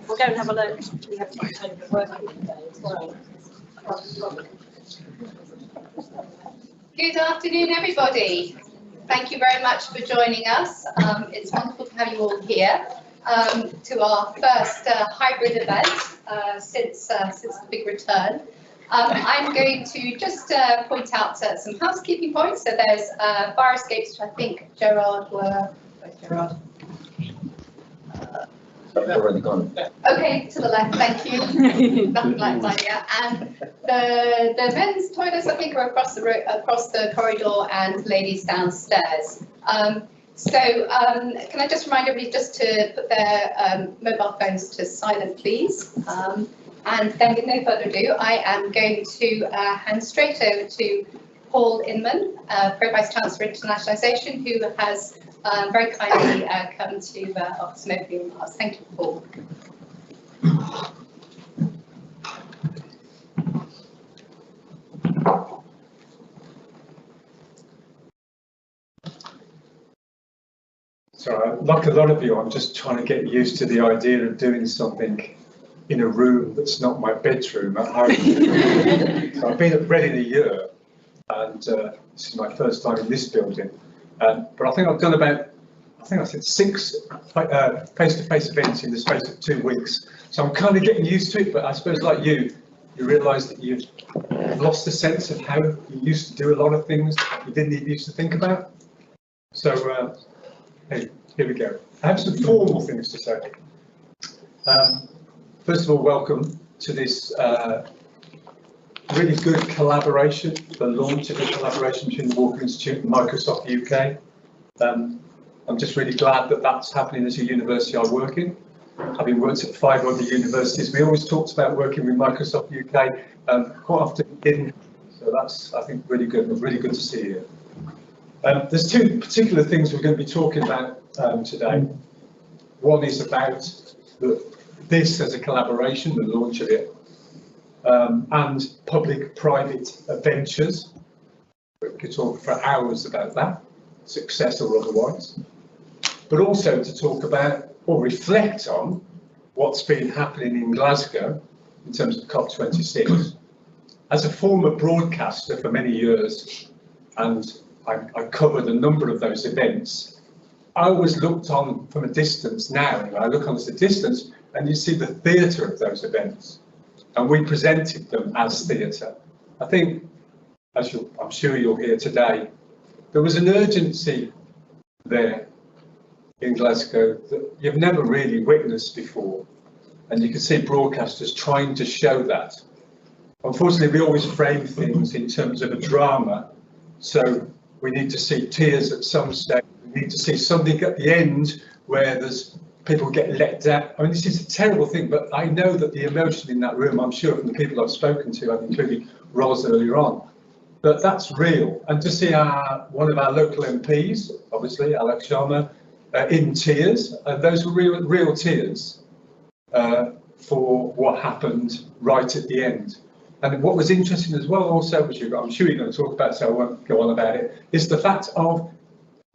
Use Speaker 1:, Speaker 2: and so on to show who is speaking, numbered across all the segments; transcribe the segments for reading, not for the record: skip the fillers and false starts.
Speaker 1: We'll go and have a lunch. We have to take the working day as well.
Speaker 2: Good afternoon, everybody. Thank you very much for joining us. It's wonderful to have you all here to our first hybrid event since the big return. I'm going to just point out some housekeeping points. So there's fire escapes, which I think Gerard were. Where's Gerard?
Speaker 3: They're already gone.
Speaker 2: Okay, to the left, thank you. Nothing like an idea. And the men's toilets, I think, are across the corridor, and ladies downstairs. Can I just remind everybody just to put their mobile phones to silent, please. And then, with no further ado, I am going to hand straight over to Paul Inman, Pro Vice Chancellor Internationalisation, who has very kindly come to offer some opening remarks. Thank you, Paul.
Speaker 4: So, like a lot of you, I'm just trying to get used to the idea of doing something in a room that's not my bedroom at home. So I've been at Reading a year, and this is my first time in this building. But I think I've done about, I said 6 face-to-face events in the space of 2 weeks. So I'm kind of getting used to it, but I suppose like you realise that you've lost a sense of how you used to do a lot of things you didn't even used to think about. So, hey, here we go. I have some formal things to say. First of all, welcome to this really good collaboration, the launch of a collaboration between the Walker Institute and Microsoft UK. I'm just really glad that that's happening at a university I work in. Having worked at 5 other universities, we always talked about working with Microsoft UK, quite often didn't. So that's, I think, really good. Really good to see you. There's 2 particular things we're going to be talking about today. One is about this as a collaboration, the launch of it, and public-private ventures. We could talk for hours about that, success or otherwise, but also to talk about or reflect on what's been happening in Glasgow in terms of COP26. As a former broadcaster for many years, and I covered a number of those events, I always looked on from a distance now, and I look on at a distance, and you see the theatre of those events, and we presented them as theatre. I think, as I'm sure you'll hear today, there was an urgency there in Glasgow that you've never really witnessed before, and you can see broadcasters trying to show that. Unfortunately, we always frame things in terms of a drama, so we need to see tears at some stage, we need to see something at the end where there's people get let down. I mean, this is a terrible thing, but I know that the emotion in that room, I'm sure from the people I've spoken to, I've included Ros earlier on, but that's real. And to see one of our local MPs, obviously, Alex Sharma, in tears, and those were real tears for what happened right at the end. And what was interesting as well also, which I'm sure you're going to talk about, so I won't go on about it, is the fact of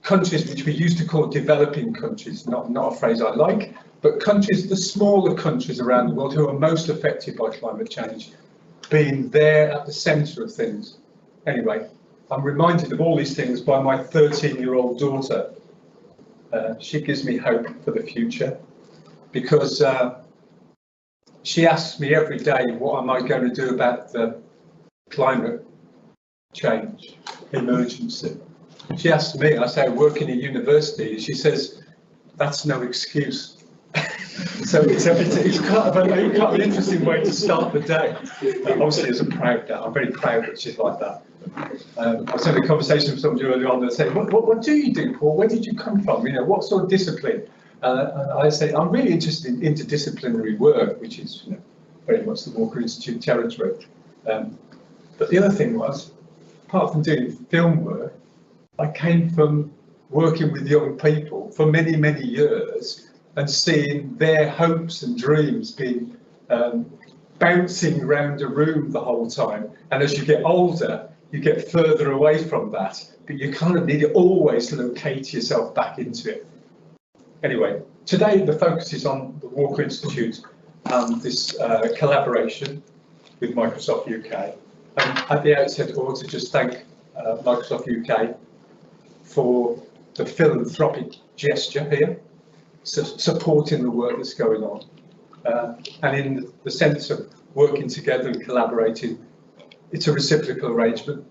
Speaker 4: countries which we used to call developing countries, not a phrase I like, but countries, the smaller countries around the world who are most affected by climate change, being there at the centre of things. Anyway, I'm reminded of all these things by my 13-year-old daughter. She gives me hope for the future, because she asks me every day, what am I going to do about the climate change emergency? She asks me, I say I work in a university, she says, that's no excuse. So it's kind of an interesting way to start the day. Obviously, as a proud dad, I'm very proud that she's like that. I was having a conversation with somebody earlier on, and saying, what do you do, Paul? Where did you come from? You know, what sort of discipline? And I say, I'm really interested in interdisciplinary work, which is very much the Walker Institute territory. But the other thing was, apart from doing film work, I came from working with young people for many, many years and seeing their hopes and dreams being bouncing around a room the whole time. And as you get older, you get further away from that, but you kind of need to always locate yourself back into it. Anyway, today the focus is on the Walker Institute and this collaboration with Microsoft UK. And at the outset, I want to just thank Microsoft UK for the philanthropic gesture here, supporting the work that's going on. And in the sense of working together and collaborating, it's a reciprocal arrangement.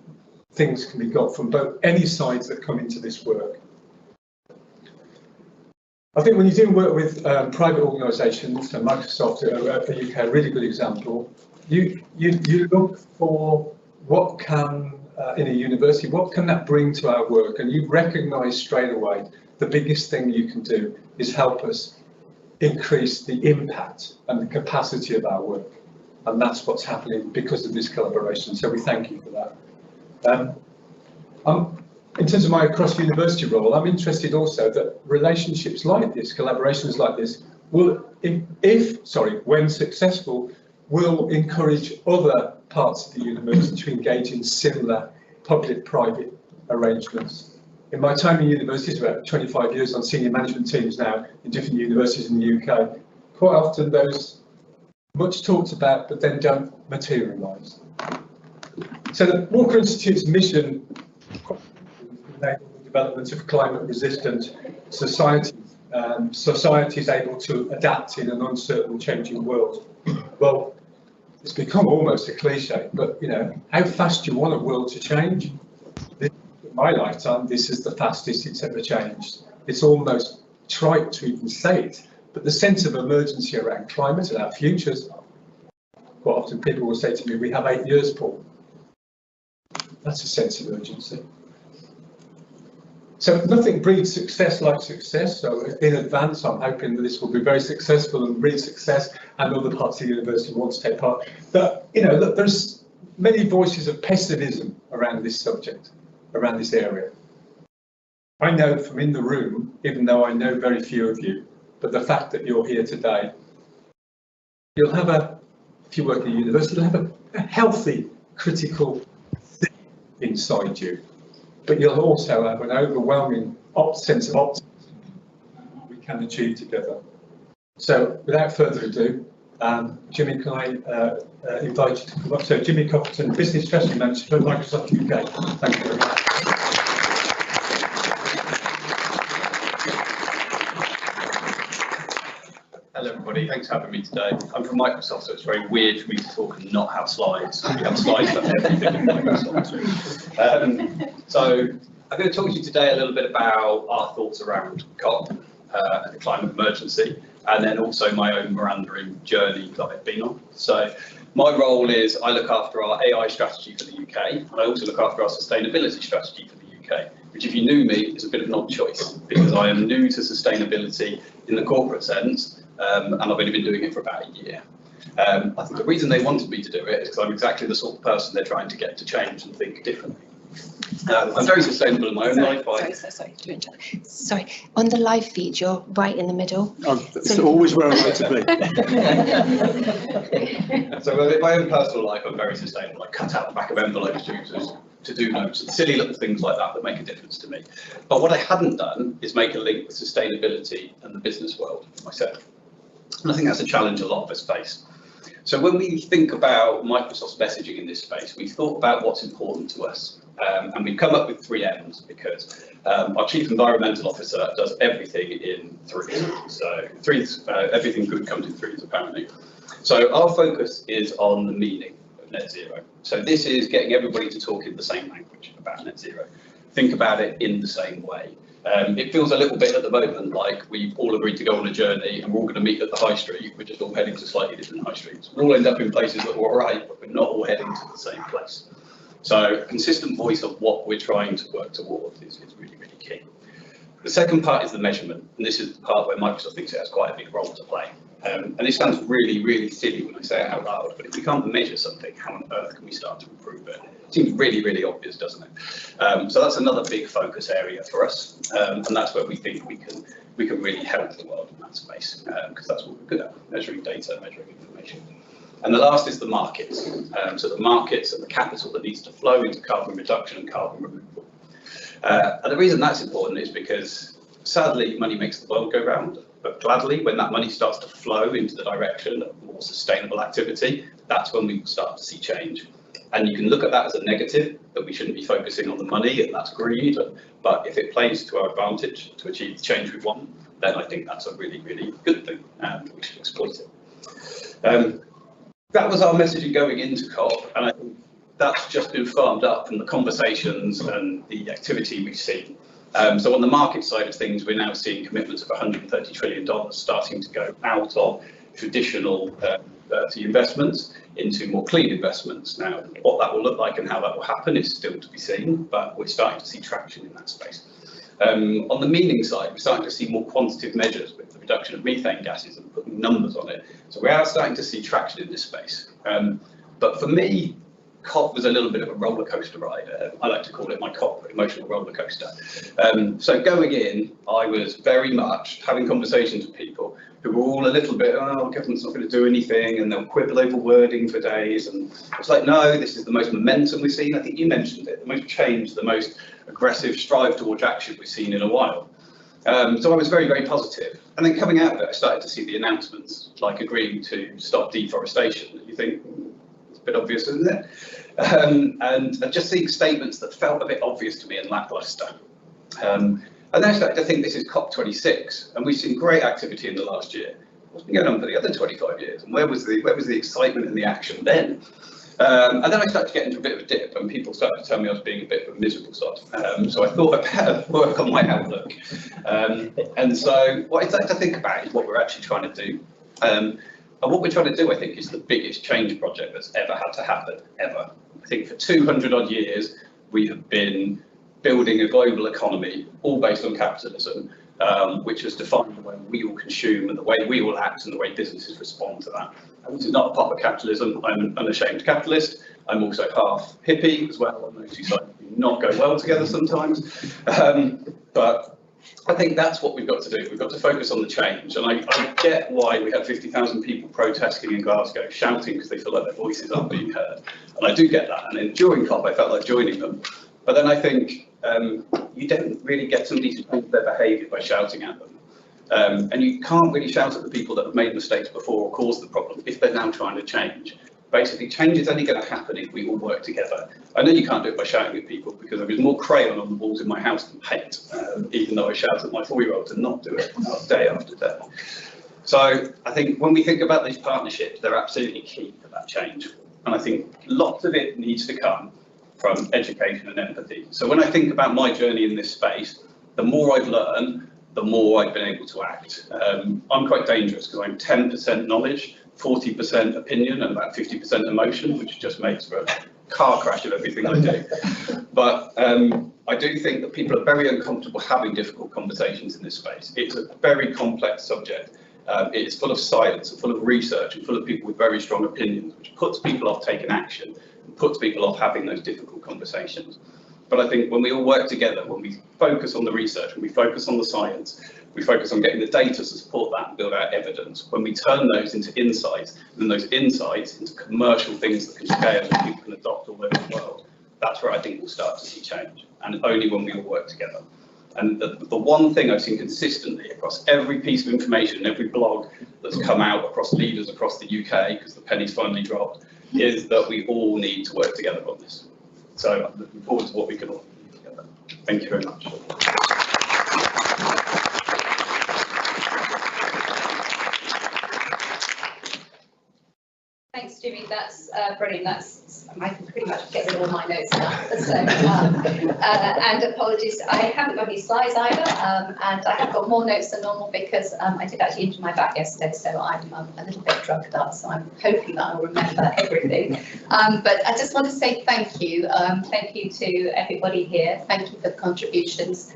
Speaker 4: Things can be got from both any sides that come into this work. I think when you do work with private organisations, and Microsoft the UK, a really good example, you look for what can, in a university, what can that bring to our work? And you recognise straight away the biggest thing you can do is help us increase the impact and the capacity of our work. And that's what's happening because of this collaboration. So we thank you for that. In terms of my cross-university role, I'm interested also that relationships like this, collaborations like this, will, when successful, will encourage other parts of the university to engage in similar public-private arrangements. In my time in universities, about 25 years on senior management teams now in different universities in the UK, quite often those much talked about but then don't materialise. So the Walker Institute's mission enable the development of climate-resistant societies, societies able to adapt in an uncertain, changing world. Well, it's become almost a cliche, but you know, how fast do you want a world to change? In my lifetime, this is the fastest it's ever changed. It's almost trite to even say it, but the sense of emergency around climate and our futures, quite often people will say to me, we have 8 years, Paul. That's a sense of urgency. So nothing breeds success like success. So in advance, I'm hoping that this will be very successful and breed success, and other parts of the university want to take part. But you know, look, there's many voices of pessimism around this subject, around this area. I know from in the room, even though I know very few of you, but the fact that you're here today, you'll have if you work in a university, you'll have a healthy, critical thing inside you. But you'll also have an overwhelming sense of optimism we can achieve together. So without further ado, Jimmy, can I invite you to come up? So Jimmy Cofferton, Business Strategy Manager for Microsoft UK. Thank you very much.
Speaker 3: Hello everybody, thanks for having me today. I'm from Microsoft, so it's very weird for me to talk and not have slides. We have slides for everything in Microsoft. So I'm going to talk to you today a little bit about our thoughts around COP, the climate emergency, and then also my own meandering journey that I've been on. So my role is I look after our AI strategy for the UK, and I also look after our sustainability strategy for the UK, which if you knew me is a bit of an odd choice because I am new to sustainability in the corporate sense. And I've only been doing it for about a year. I think the reason they wanted me to do it is because I'm exactly the sort of person they're trying to get to change and think differently. I'm very sustainable in my own life.
Speaker 5: Sorry, on the live feed, you're right in the middle.
Speaker 6: It's always where I like to
Speaker 3: be. So in my own personal life, I'm very sustainable. I cut out the back of envelopes to do notes and silly little things like that make a difference to me. But what I hadn't done is make a link with sustainability and the business world myself. And I think that's a challenge a lot of us face. So when we think about Microsoft's messaging in this space, we thought about what's important to us. And we've come up with 3 M's because our Chief Environmental Officer does everything in 3s. So everything good comes in 3s apparently. So our focus is on the meaning of net zero. So this is getting everybody to talk in the same language about net zero. Think about it in the same way. It feels a little bit at the moment like we've all agreed to go on a journey and we're all going to meet at the high street. We're just all heading to slightly different high streets. We'll all end up in places that are all right, but we're not all heading to the same place. So a consistent voice of what we're trying to work towards is really, really key. The second part is the measurement, and this is the part where Microsoft thinks it has quite a big role to play. And this sounds really, really silly when I say it out loud, but if we can't measure something, how on earth can we start to improve it? It seems really, really obvious, doesn't it? So that's another big focus area for us, and that's where we think we can really help the world in that space, because that's what we're good at, measuring data, measuring information. And the last is the markets. So the markets and the capital that needs to flow into carbon reduction and carbon removal. And the reason that's important is because sadly money makes the world go round, But gladly, when that money starts to flow into the direction of more sustainable activity, that's when we start to see change. And you can look at that as a negative, that we shouldn't be focusing on the money, and that's greed. But if it plays to our advantage to achieve the change we want, then I think that's a really, really good thing, and we should exploit it. That was our messaging going into COP, and I think that's just been farmed up from the conversations and the activity we've seen. So on the market side of things, we're now seeing commitments of $130 trillion starting to go out of traditional investments into more clean investments. Now, what that will look like and how that will happen is still to be seen, but we're starting to see traction in that space. On the meaning side, we're starting to see more quantitative measures with the reduction of methane gases and putting numbers on it. So we are starting to see traction in this space. But for me, COP was a little bit of a roller coaster ride. I like to call it my COP emotional roller coaster. So going in, I was very much having conversations with people who were all a little bit, oh, government's not going to do anything, and they'll quibble over wording for days. And it's like, no, this is the most momentum we've seen. I think you mentioned it, the most change, the most aggressive strive towards action we've seen in a while. So I was very, very positive. And then coming out of it, I started to see the announcements, like agreeing to stop deforestation. You think, it's a bit obvious, isn't it? And just seeing statements that felt a bit obvious to me and lackluster. And then I started to think this is COP26, and we've seen great activity in the last year. What's been going on for the other 25 years? And where was the excitement and the action then? And then I started to get into a bit of a dip, and people started to tell me I was being a bit of a miserable sod. So I thought I'd better work on my outlook. And so what I started to think about is what we're actually trying to do. And what we're trying to do, I think, is the biggest change project that's ever had to happen, ever. I think for 200 odd years, we have been building a global economy, all based on capitalism, which has defined the way we all consume and the way we all act and the way businesses respond to that. And this is not a part of capitalism. I'm an unashamed capitalist. I'm also half hippie as well, and those two sides do not go well together sometimes. But I think that's what we've got to do. We've got to focus on the change. And I get why we had 50,000 people protesting in Glasgow, shouting because they feel like their voices aren't being heard. And I do get that. And then during COP, I felt like joining them. But then I think you don't really get somebody to change their behaviour by shouting at them. And you can't really shout at the people that have made mistakes before or caused the problem if they're now trying to change. Basically, change is only going to happen if we all work together. I know you can't do it by shouting at people, because there is more crayon on the walls in my house than paint, even though I shout at my 4-year-old to not do it day after day. So I think when we think about these partnerships, they're absolutely key for that change. And I think lots of it needs to come from education and empathy. So when I think about my journey in this space, the more I've learned, the more I've been able to act. I'm quite dangerous because I'm 10% knowledge, 40% opinion, and about 50% emotion, which just makes for a car crash of everything I do. But I do think that people are very uncomfortable having difficult conversations in this space. It's a very complex subject. It's full of science and full of research and full of people with very strong opinions, which puts people off taking action and puts people off having those difficult conversations. But I think when we all work together, when we focus on the research, when we focus on the science, we focus on getting the data to support that and build out evidence, when we turn those into insights, and then those insights into commercial things that can scale and people can adopt all over the world, that's where I think we'll start to see change, and only when we all work together. And the one thing I've seen consistently across every piece of information, every blog that's come out across leaders across the UK, because the penny's finally dropped, is that we all need to work together on this. So I'm looking forward to what we can all do together. Thank you very much.
Speaker 2: Thanks, Jimmy. That's brilliant. I can pretty much get rid of all my notes now. So, and apologies, I haven't got any slides either, and I have got more notes than normal because I did actually injure my back yesterday, so I'm a little bit drugged up. So I'm hoping that I'll remember everything. But I just want to say thank you. Thank you to everybody here. Thank you for the contributions,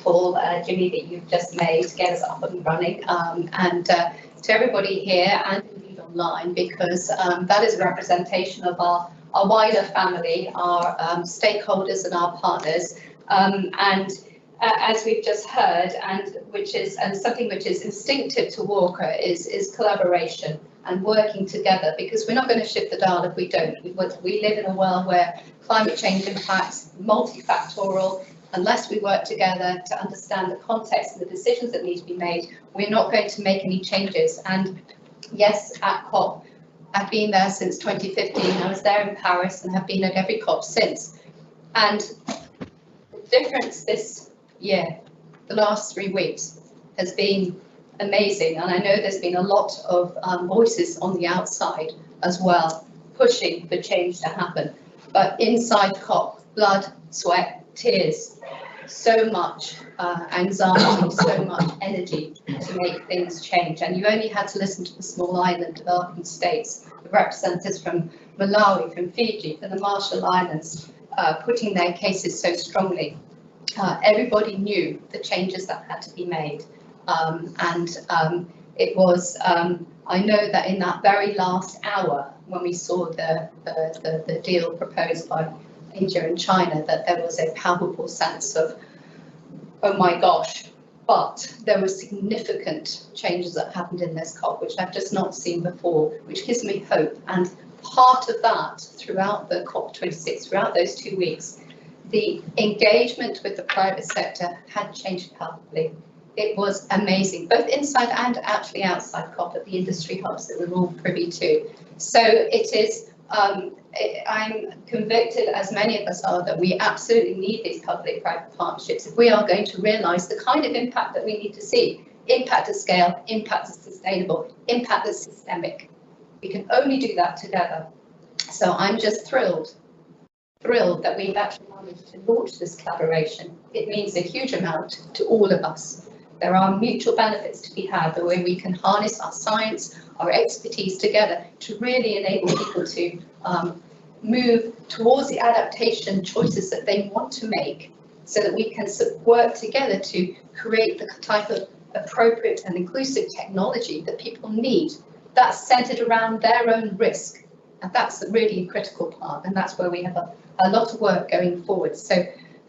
Speaker 2: Paul, Jimmy, that you've just made to get us up and running, and to everybody here and online, because that is a representation of our wider family, our stakeholders and our partners, and as we've just heard, and something which is instinctive to Walker is collaboration and working together, because we're not going to shift the dial if we don't. We live in a world where climate change impacts multifactorial, unless we work together to understand the context and the decisions that need to be made, we're not going to make any changes. And yes, at COP, I've been there since 2015. I was there in Paris and have been at every COP since. And the difference this year, the last 3 weeks, has been amazing. And I know there's been a lot of voices on the outside as well, pushing for change to happen. But inside COP, blood, sweat, tears, so much anxiety, so much energy to make things change. And you only had to listen to the small island developing states, the representatives from Malawi, from Fiji, from the Marshall Islands, putting their cases so strongly. Everybody knew the changes that had to be made. It was, I know that in that very last hour, when we saw the deal proposed by India and China, that there was a palpable sense of, oh my gosh, but there were significant changes that happened in this COP, which I've just not seen before, which gives me hope. And part of that, throughout the COP26, throughout those 2 weeks, the engagement with the private sector had changed palpably. It was amazing, both inside and actually outside COP at the industry hubs that we're all privy to. So it is, I'm convicted, as many of us are, that we absolutely need these public-private partnerships if we are going to realise the kind of impact that we need to see. Impact at scale, impact that's sustainable, impact that's systemic. We can only do that together. So I'm just thrilled that we've actually managed to launch this collaboration. It means a huge amount to all of us. There are mutual benefits to be had, the way we can harness our science, our expertise together to really enable people to move towards the adaptation choices that they want to make, so that we can work together to create the type of appropriate and inclusive technology that people need, that's centered around their own risk. And that's a really critical part, and that's where we have a lot of work going forward. So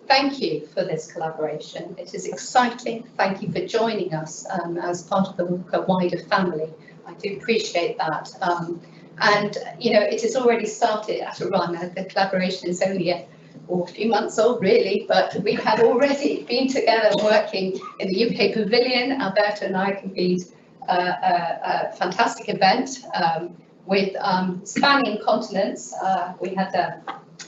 Speaker 2: thank you for this collaboration. It is exciting. Thank you for joining us as part of the Walker wider family. I do appreciate that. And, you know, it has already started at a run. The collaboration is only a few months old, really, but we have already been together working in the UK Pavilion. Alberto and I convened a fantastic event with spanning continents. We had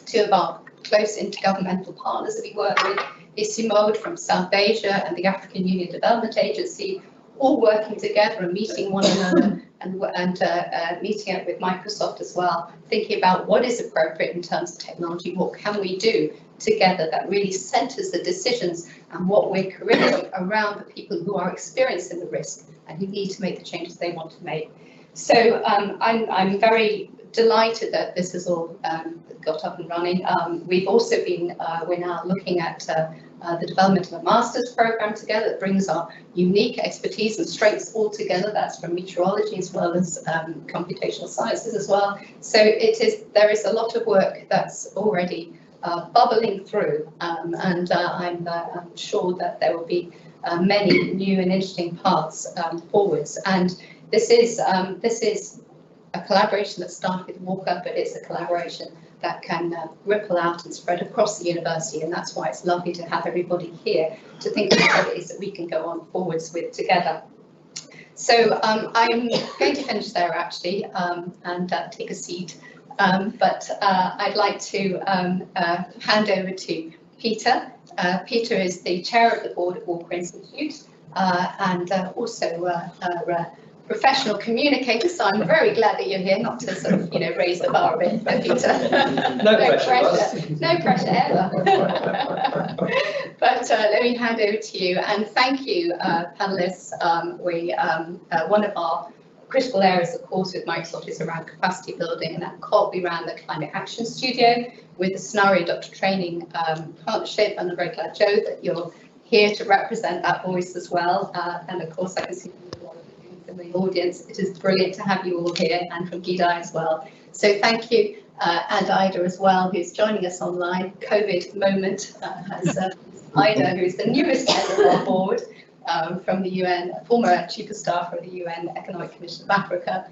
Speaker 2: two of our close intergovernmental partners that we work with, ISIMOD from South Asia and the African Union Development Agency, all working together and meeting one another and meeting up with Microsoft as well, thinking about what is appropriate in terms of technology, what can we do together that really centres the decisions and what we're creating around the people who are experiencing the risk and who need to make the changes they want to make. So I'm very delighted that this has all got up and running. We've also been, we're now looking at the development of a master's program together that brings our unique expertise and strengths all together. That's from meteorology as well as computational sciences as well. So there is a lot of work that's already bubbling through, and I'm sure that there will be many new and interesting paths forwards. And this is a collaboration that started with Walker, but it's a collaboration that can ripple out and spread across the university, and that's why it's lovely to have everybody here to think about what it is that we can go on forwards with together. So I'm going to finish there actually and take a seat, but I'd like to hand over to Peter. Peter is the chair of the board at Walker Institute and also a professional communicator, so I'm very glad that you're here, not to sort of, you know, raise the bar a bit, Peter.
Speaker 3: No pressure.
Speaker 2: No pressure ever. But let me hand over to you, and thank you, panelists. One of our critical areas, of course, with Microsoft is around capacity building, and at COP we ran the Climate Action Studio with the Scenario Doctor Training Partnership, and I'm very glad, Joe, that you're here to represent that voice as well. And of course, I can see in the audience, it is brilliant to have you all here, and from Gidai as well. So thank you, and Ida as well, who's joining us online. COVID moment has Ida, who's the newest member of our board from the UN, former chief of staff of the UN Economic Commission of Africa.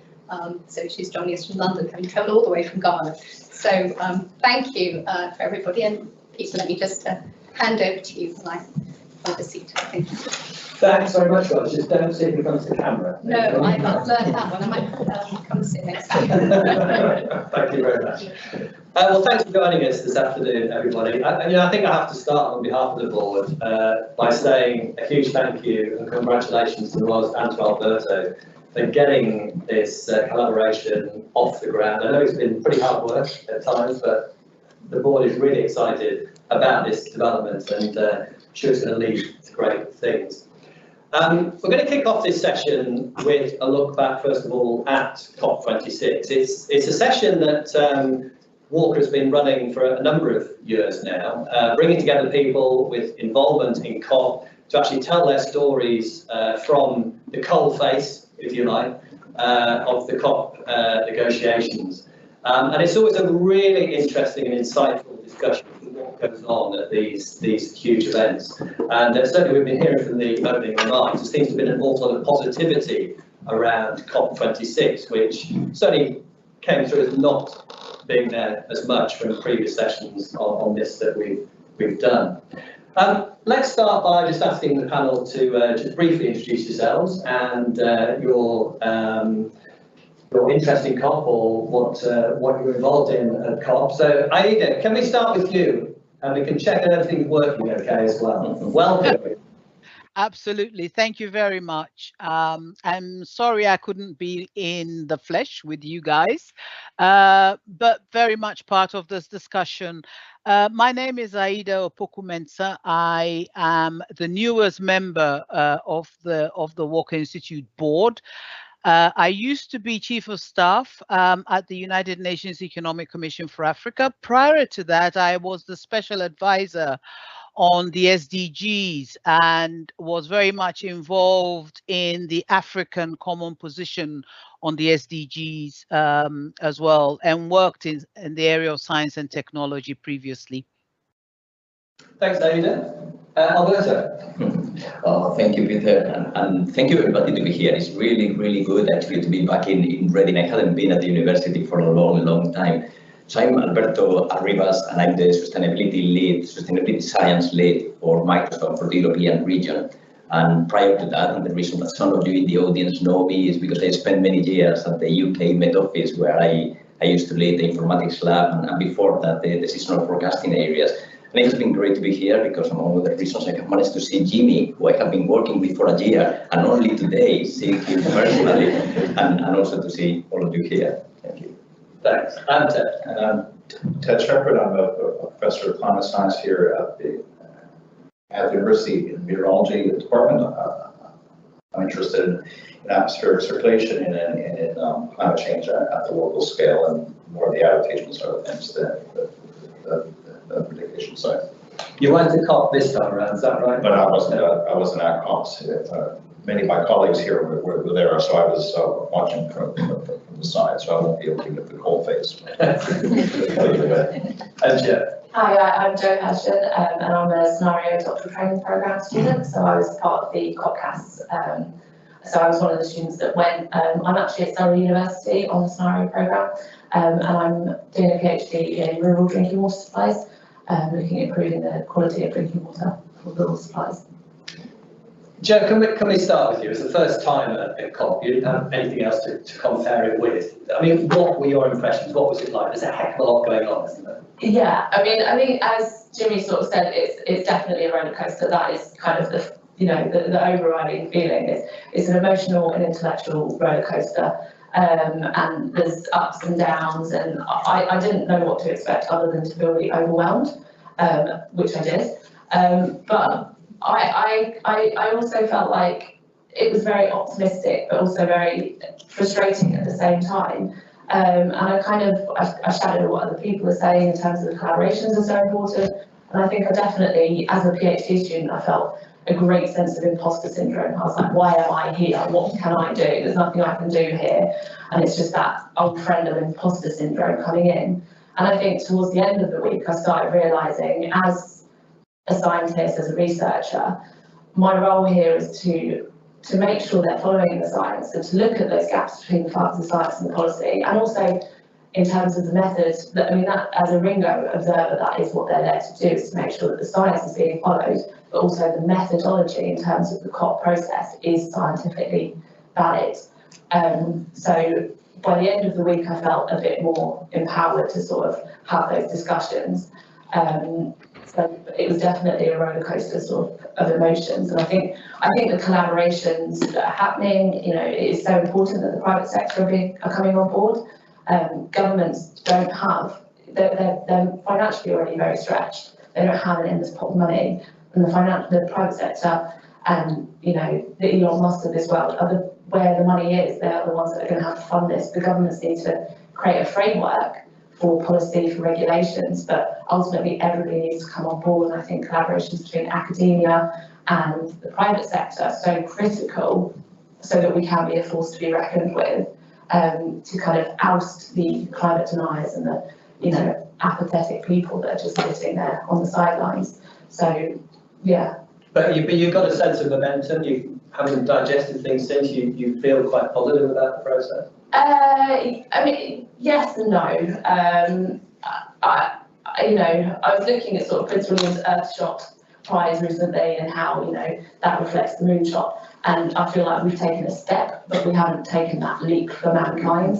Speaker 2: So she's joining us from London, having travelled all the way from Ghana. So thank you for everybody, and Peter, let me just hand hand over to you when I find a seat. Thank you.
Speaker 7: Thanks very much, guys. Just don't sit in front of the camera.
Speaker 2: No, I've learned that one. I might come sit next time.
Speaker 7: Thank you very much. Well, thanks for joining us this afternoon, everybody. I think I have to start on behalf of the board by saying a huge thank you and congratulations to Roz and to Alberto for getting this collaboration off the ground. I know it's been pretty hard work at times, but the board is really excited about this development and sure it's going to lead to great things. We're going to kick off this session with a look back, first of all, at COP26. It's a session that Walker has been running for a number of years now, bringing together people with involvement in COP to actually tell their stories from the coal face, if you like, of the COP negotiations. And it's always a really interesting and insightful discussion of what goes on at these huge events. And certainly we've been hearing from the opening remarks, there seems to have been an awful lot of positivity around COP26, which certainly came through as not being there as much from previous sessions on this that we've done. Let's start by just asking the panel to just briefly introduce yourselves and your interest in COP or what you're involved in at COP. So Aida, can we start with you? And we can check that everything's working okay as well. Welcome.
Speaker 8: Absolutely. Thank you very much. I'm sorry I couldn't be in the flesh with you guys, but very much part of this discussion. My name is Aida Opoku-Mensah. I am the newest member of the Walker Institute board. I used to be Chief of Staff at the United Nations Economic Commission for Africa. Prior to that, I was the Special Advisor on the SDGs and was very much involved in the African Common Position on the SDGs as well, and worked in the area of science and technology previously.
Speaker 7: Thanks, Aida. Alberto.
Speaker 9: Thank you, Peter, and thank you everybody to be here. It's really, really good actually to be back in Reading. I hadn't been at the university for a long, long time. So I'm Alberto Arribas, and I'm the sustainability science lead for Microsoft for the European region. And prior to that, and the reason that some of you in the audience know me is because I spent many years at the UK Met Office, where I used to lead the informatics lab, and before that the seasonal forecasting areas. And it has been great to be here because among other reasons I have managed to see Jimmy, who I have been working with for a year, and only today seeing him personally, and also to see all of you here. Thank you.
Speaker 7: Thanks. And Ted.
Speaker 10: I'm Ted Shepard. I'm a professor of climate science here at the University in Meteorology Department. I'm interested in atmospheric circulation and in climate change at the local scale, and more of the adaptation side of things than the prediction side.
Speaker 7: You went to COP this time around, is that right?
Speaker 10: But I wasn't at COPs. Many of my colleagues here were there, so I was watching from the side, so I won't be able to get the coal face.
Speaker 7: And Jeff.
Speaker 11: Hi, I'm Jo Heston, and I'm a scenario doctoral training program student. So I was part of the COPcast. So I was one of the students that went. I'm actually at Surrey University on the scenario program, and I'm doing a PhD in rural drinking water supplies, looking at improving the quality of drinking water for rural supplies.
Speaker 7: Jo, can we start with you? It's the first time at COP. You didn't have anything else to compare it with. I mean, what were your impressions? What was it like? There's a heck of a lot going on, isn't there?
Speaker 11: Yeah, I mean, I think as Jimmy sort of said, it's definitely a roller coaster. That is kind of the overriding feeling. It's an emotional and intellectual roller coaster, and there's ups and downs. And I didn't know what to expect other than to feel really overwhelmed, which I did. But I also felt like it was very optimistic, but also very frustrating at the same time. And I shadowed what other people are saying in terms of the collaborations are so important. And I think I definitely, as a PhD student, I felt a great sense of imposter syndrome. I was like, why am I here? What can I do? There's nothing I can do here. And it's just that old friend of imposter syndrome coming in. And I think towards the end of the week, I started realizing, as a scientist, as a researcher, my role here is to make sure they're following the science and to look at those gaps between the science and the policy, and also in terms of the method, that, I mean, that as a Ringo observer, that is what they're there to do, is to make sure that the science is being followed, but also the methodology in terms of the COP process is scientifically valid. So by the end of the week, I felt a bit more empowered to sort of have those discussions. So it was definitely a roller coaster sort of emotions, and I think the collaborations that are happening, you know, it is so important that the private sector are coming on board. Governments don't have, they're financially already very stretched. They don't have an endless pot of money, and the private sector and, you know, the Elon Musk of this world are where the money is. They're the ones that are going to have to fund this. The governments need to create a framework for policy, for regulations, but ultimately everybody needs to come on board, and I think collaborations between academia and the private sector are so critical so that we can be a force to be reckoned with, to kind of oust the climate deniers and the, you know, apathetic people that are just sitting there on the sidelines. So, yeah.
Speaker 7: But you've got a sense of momentum. You haven't digested things since. You feel quite positive about the process.
Speaker 11: I mean, yes and no. You know, I was looking at sort of Prince William's Earthshot Prize recently and how, you know, that reflects the moonshot. And I feel like we've taken a step, but we haven't taken that leap for mankind.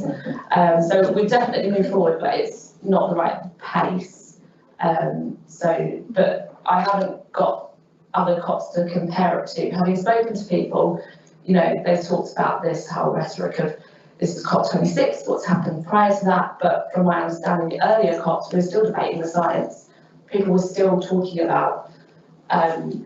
Speaker 11: So we've definitely moved forward, but it's not the right pace. But I haven't got other COPs to compare it to. Having spoken to people, you know, they've talked about this whole rhetoric of this is COP26, what's happened prior to that, but from my understanding, the earlier COPs, we were still debating the science. People were still talking about,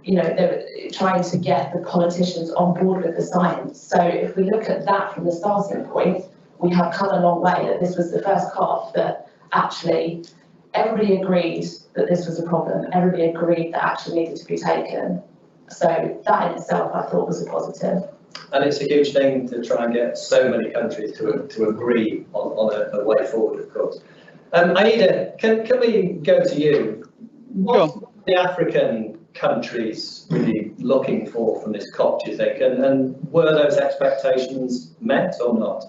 Speaker 11: you know, they were trying to get the politicians on board with the science. So if we look at that from the starting point, we have come a long way, that this was the first COP that actually everybody agreed that this was a problem. Everybody agreed that action needed to be taken. So that in itself, I thought, was a positive.
Speaker 7: And it's a huge thing to try and get so many countries to agree on a way forward, of course. Aida, can we go to you? What are the African countries really looking for from this COP, do you think? And were those expectations met or not?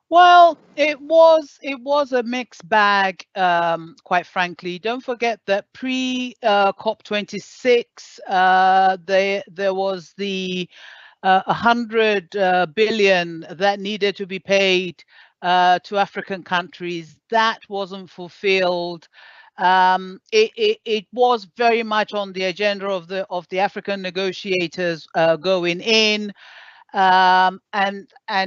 Speaker 8: Well, it was a mixed bag, quite frankly. Don't forget that COP26, there was the 100 billion that needed to be paid to African countries. That wasn't fulfilled. It was very much on the agenda of the African negotiators going in. And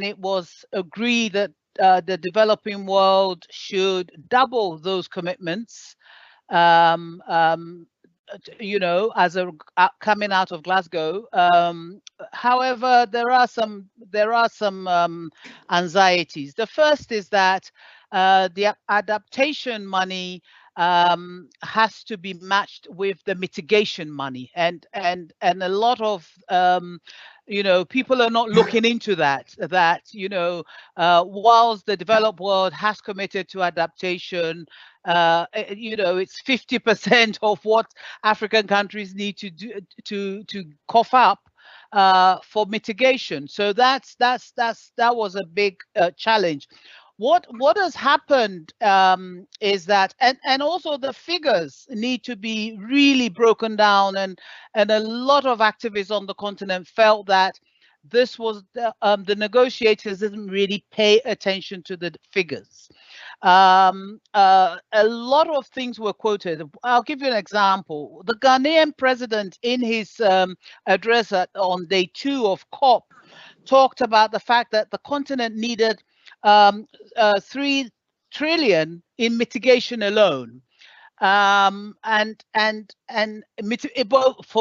Speaker 8: it was agreed that the developing world should double those commitments, you know, as coming out of Glasgow. However, there are some anxieties. The first is that the adaptation money has to be matched with the mitigation money, and a lot of you know, people are not looking into that, you know, whilst the developed world has committed to adaptation, you know, it's 50% of what African countries need to do to cough up for mitigation. So that was a big challenge. What has happened is that, and also the figures need to be really broken down, and a lot of activists on the continent felt that this was the negotiators didn't really pay attention to the figures. A lot of things were quoted. I'll give you an example. The Ghanaian president, in his address on day 2 of COP, talked about the fact that the continent needed 3 trillion in mitigation alone, for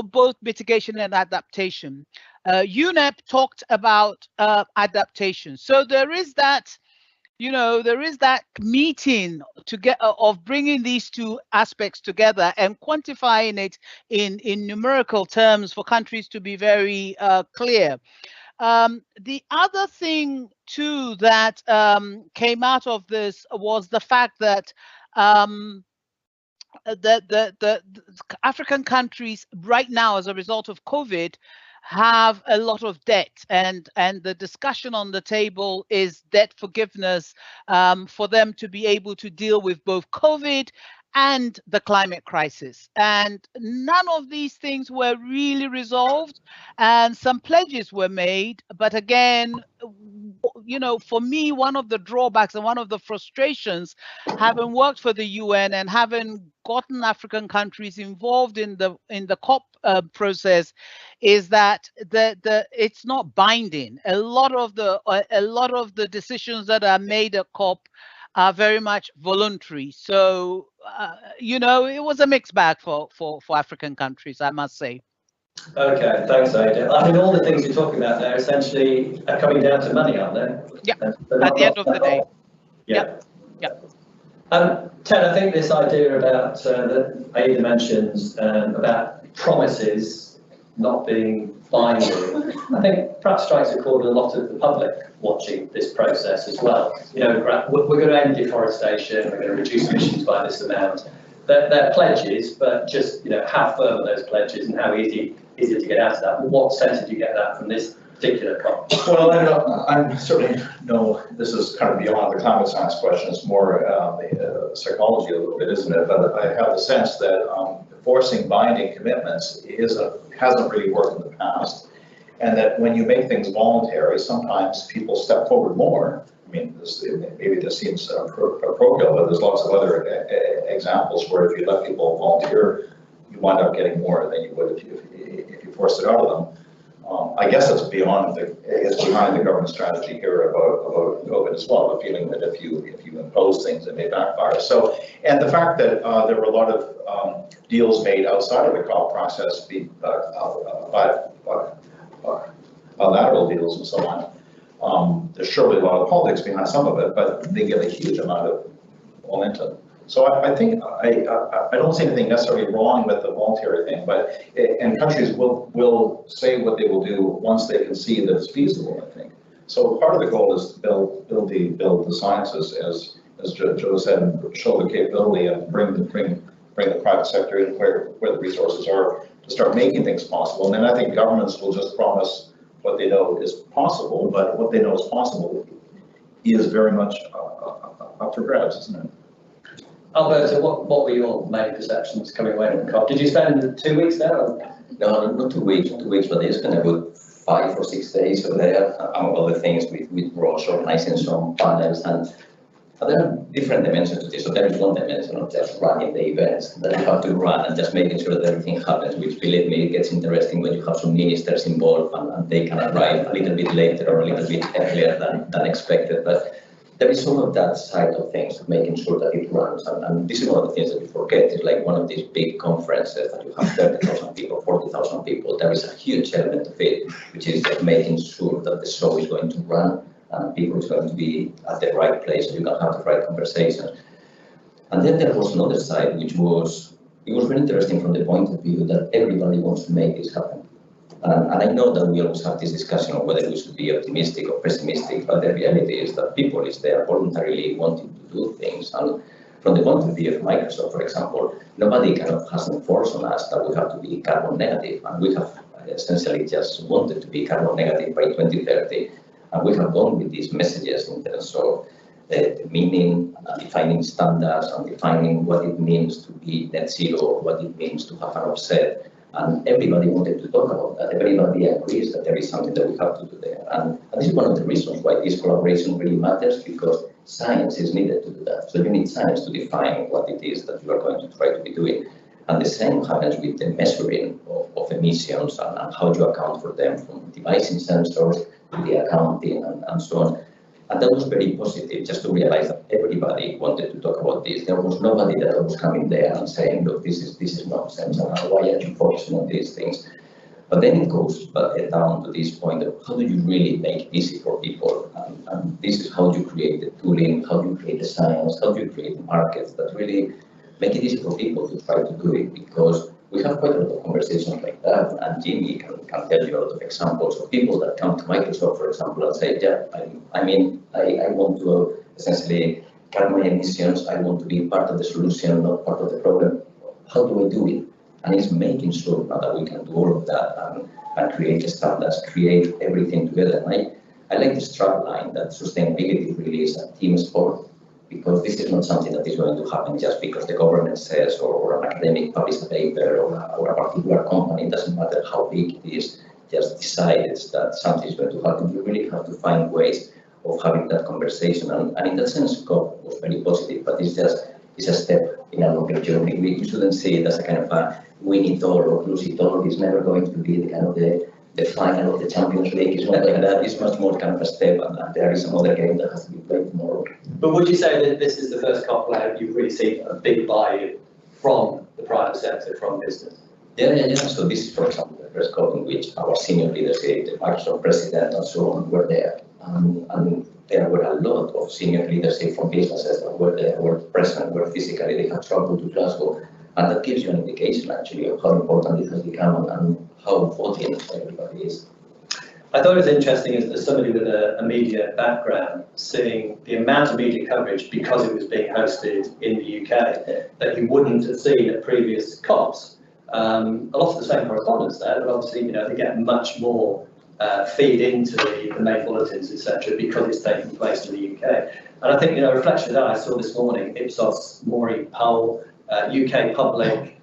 Speaker 8: both mitigation and adaptation. UNEP talked about adaptation. So there is that, you know, there is that meeting of bringing these two aspects together and quantifying it in numerical terms for countries to be very clear. The other thing too that came out of this was the fact that the African countries right now, as a result of COVID, have a lot of debt, and the discussion on the table is debt forgiveness for them to be able to deal with both COVID and the climate crisis. And none of these things were really resolved, and some pledges were made. But again, you know, for me, one of the drawbacks and one of the frustrations, having worked for the UN and having gotten African countries involved in the COP process, is that it's not binding. A lot of the decisions that are made at COP are very much voluntary. So, you know, it was a mixed bag for African countries, I must say.
Speaker 7: Okay, thanks, Ada. I mean, all the things you're talking about there essentially are coming down to money, aren't they?
Speaker 8: Yeah, at the end of the day.
Speaker 7: Yeah.
Speaker 8: Yeah.
Speaker 7: Ted, I think this idea about that Ada mentions about promises not being binding, I think perhaps strikes a chord with a lot of the public watching this process as well. You know, we're going to end deforestation, we're going to reduce emissions by this amount. They're pledges, but just, you know, how firm are those pledges and how easy is it to get out of that? What sense did you get that from this particular COP?
Speaker 10: Well, I'm certainly, no, this is kind of beyond the climate science question. It's more the psychology a little bit, isn't it? But I have the sense that forcing binding commitments hasn't really worked in the past. And that when you make things voluntary, sometimes people step forward more. I mean, maybe this seems parochial, but there's lots of other examples where if you let people volunteer, you wind up getting more than you would if you forced it out of them. I guess it's behind the government strategy here about COVID as well, the feeling that if you impose things, it may backfire. So, and the fact that there were a lot of deals made outside of the COP process, bilateral deals and so on. There's surely a lot of politics behind some of it, but they give a huge amount of momentum. So I think I don't see anything necessarily wrong with the voluntary thing, but and countries will say what they will do once they can see that it's feasible, I think. So part of the goal is to build the sciences, as Joe said, and show the capability and bring the private sector in where the resources are to start making things possible. And then I think governments will just promise what they know is possible, but what they know is possible is very much up for grabs, isn't it?
Speaker 7: Alberto, what were your main perceptions coming away from the COP? Did you spend 2 weeks there? Or?
Speaker 9: No, not 2 weeks, but I spent a good 5 or 6 days over there, among other things, with Roche organizing some panels, and there are different dimensions to this. So there is one dimension of just running the events that you have to run and just making sure that everything happens, which, believe me, it gets interesting when you have some ministers involved and they can arrive a little bit later or a little bit earlier than expected. But there is some of that side of things, of making sure that it runs. And this is one of the things that you forget. It's like one of these big conferences that you have 30,000 people, 40,000 people. There is a huge element of it, which is like making sure that the show is going to run and people is going to be at the right place so you can have the right conversations. And then there was another side, which was, it was very interesting from the point of view that everybody wants to make this happen. And I know that we always have this discussion of whether we should be optimistic or pessimistic, but the reality is that people is there voluntarily wanting to do things. And from the point of view of Microsoft, for example, nobody kind of has enforced on us that we have to be carbon negative. And we have essentially just wanted to be carbon negative by 2030. And we have gone with these messages in terms of the meaning, defining standards, and defining what it means to be net zero, what it means to have an offset. And everybody wanted to talk about that. Everybody agrees that there is something that we have to do there. And this is one of the reasons why this collaboration really matters, because science is needed to do that. So you need science to define what it is that you are going to try to be doing. And the same happens with the measuring of emissions and how you account for them, from devising sensors to the accounting and so on. And that was very positive, just to realize that everybody wanted to talk about this. There was nobody that was coming there and saying, look, this is nonsense, and why are you focusing on these things? But then it goes down to this point of how do you really make it easy for people? And this is how you create the tooling, how you create the science, how you create the markets that really make it easy for people to try to do it, because we have quite a lot of conversations like that, and Jimmy can tell you a lot of examples of people that come to Microsoft, for example, and say, yeah, I want to essentially cut my emissions, I want to be part of the solution, not part of the problem. How do I do it? And it's making sure now that we can do all of that and create standards, create everything together. And I like this strapline that sustainability really is a team sport, because this is not something that is going to happen just because the government says, or an academic publishes a paper, or a particular company. It doesn't matter how big it is, just decides that something is going to happen. You really have to find ways of having that conversation. And in that sense, COP was very positive, but it's a step in a longer journey. We shouldn't see it as a kind of a win it all or lose it all. It's never going to be the kind of the final of the Champions League. It's not like that. It's much more kind of a step, and there is another game that has to be played tomorrow.
Speaker 7: But would you say that this is the first COP where you've really seen a big buy-in from the private sector, from business?
Speaker 9: Yeah. So this is, for example, the first COP in which our senior leadership, the Microsoft president and so on, were there. And there were a lot of senior leadership from businesses that were there, were present, were physically, they had traveled to Glasgow. And that gives you an indication, actually, of how important it has become and how voting everybody is.
Speaker 7: I thought it was interesting as somebody with a media background, seeing the amount of media coverage because it was being hosted in the UK that you wouldn't have seen at previous COPs. A lot of the same correspondence there, but obviously, they get much more feed into the main bulletins, etc., because it's taking place in the UK. And I think, a reflection that I saw this morning, Ipsos Mori poll, UK public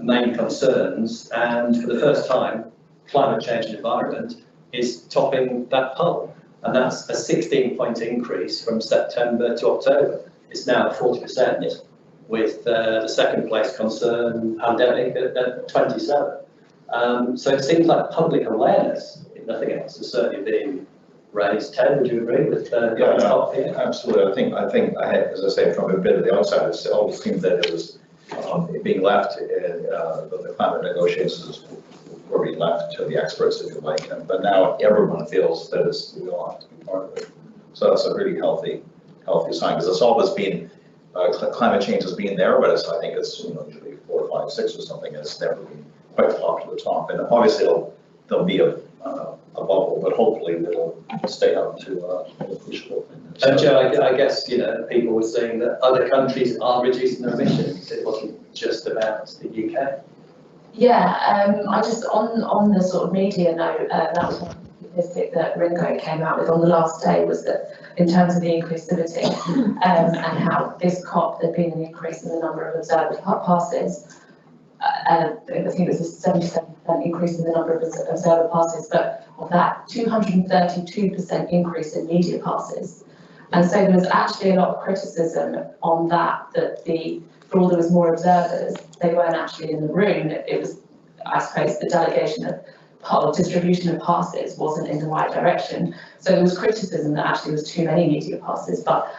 Speaker 7: main concerns, and for the first time, climate change and environment is topping that poll. And that's a 16-point increase from September to October. It's now 40%, with the second place concern, pandemic, at 27. So it seems like public awareness, if nothing else, is certainly being raised. Ted, would you agree with top here?
Speaker 10: Absolutely. I think, as I say, from a bit of the outside, it always seemed that it was being left, the climate negotiations were being left to the experts, if you like, but now everyone feels that we all have to be part of it. So that's a really healthy sign, because it's always been, climate change has been there, but I think it's usually 4, 5, 6 or something. It's never been quite top to the top, and obviously there'll be a bubble, but hopefully it'll stay up to appreciable.
Speaker 7: And Joe, I guess people were saying that other countries are reducing their emissions. It wasn't just about the UK.
Speaker 11: Yeah, I just on the sort of media note, that was one statistic that Ringo came out with on the last day, was that in terms of the inclusivity and how this COP there'd been an increase in the number of observer passes. I think it was a 77% increase in the number of observer passes, but of that, 232% increase in media passes. And so there was actually a lot of criticism on that for all there was more observers, they weren't actually in the room. It was, I suppose, the delegation of distribution of passes wasn't in the right direction. So there was criticism that actually was too many media passes. But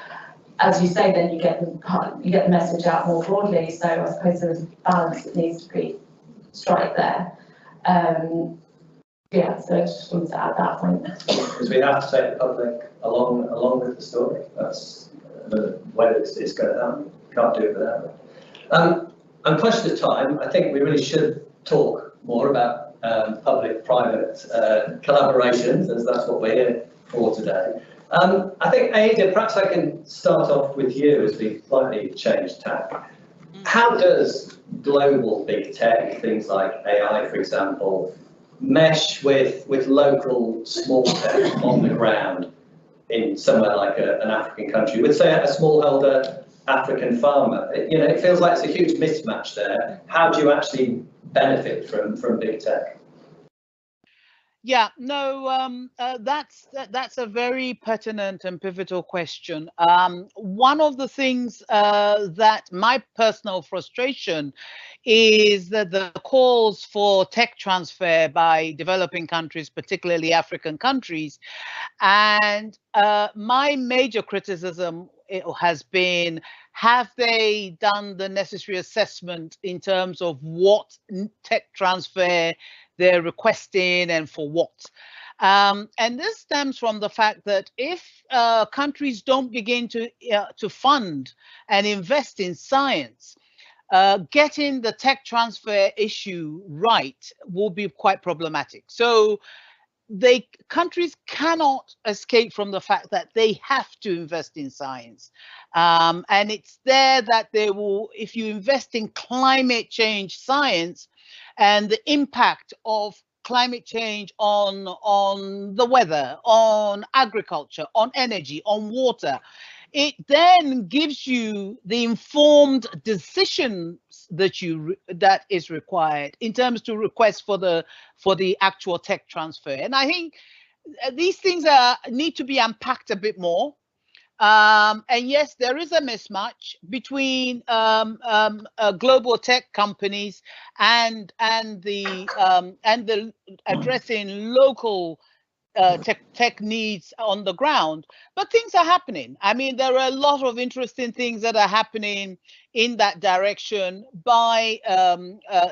Speaker 11: as you say, then you get the message out more broadly. So I suppose there is a balance that needs to be struck there. Yeah, so I just wanted to add that point.
Speaker 7: Because we have to take the public along with the story. That's the way it's going to happen. Can't do it without it. I'm conscious of time. I think we really should talk more about public-private collaborations, as that's what we're here for today. I think, Ada, perhaps I can start off with you as we slightly change tack. How does global big tech, things like AI, for example, mesh with local small tech on the ground in somewhere like an African country, with, say, a smallholder African farmer? It feels like it's a huge mismatch there. How do you actually benefit from big tech?
Speaker 8: Yeah, no, that's a very pertinent and pivotal question. One of the things that my personal frustration is that the calls for tech transfer by developing countries, particularly African countries, and my major criticism has been, have they done the necessary assessment in terms of what tech transfer they're requesting and for what? And this stems from the fact that if countries don't begin to fund and invest in science, getting the tech transfer issue right will be quite problematic. So countries cannot escape from the fact that they have to invest in science. And it's there that they will, if you invest in climate change science and the impact of climate change on the weather, on agriculture, on energy, on water, it then gives you the informed decisions that is required in terms to request for the actual tech transfer. And I think these things need to be unpacked a bit more. And yes, there is a mismatch between global tech companies and the addressing local tech needs on the ground, but things are happening. I mean, there are a lot of interesting things that are happening in that direction by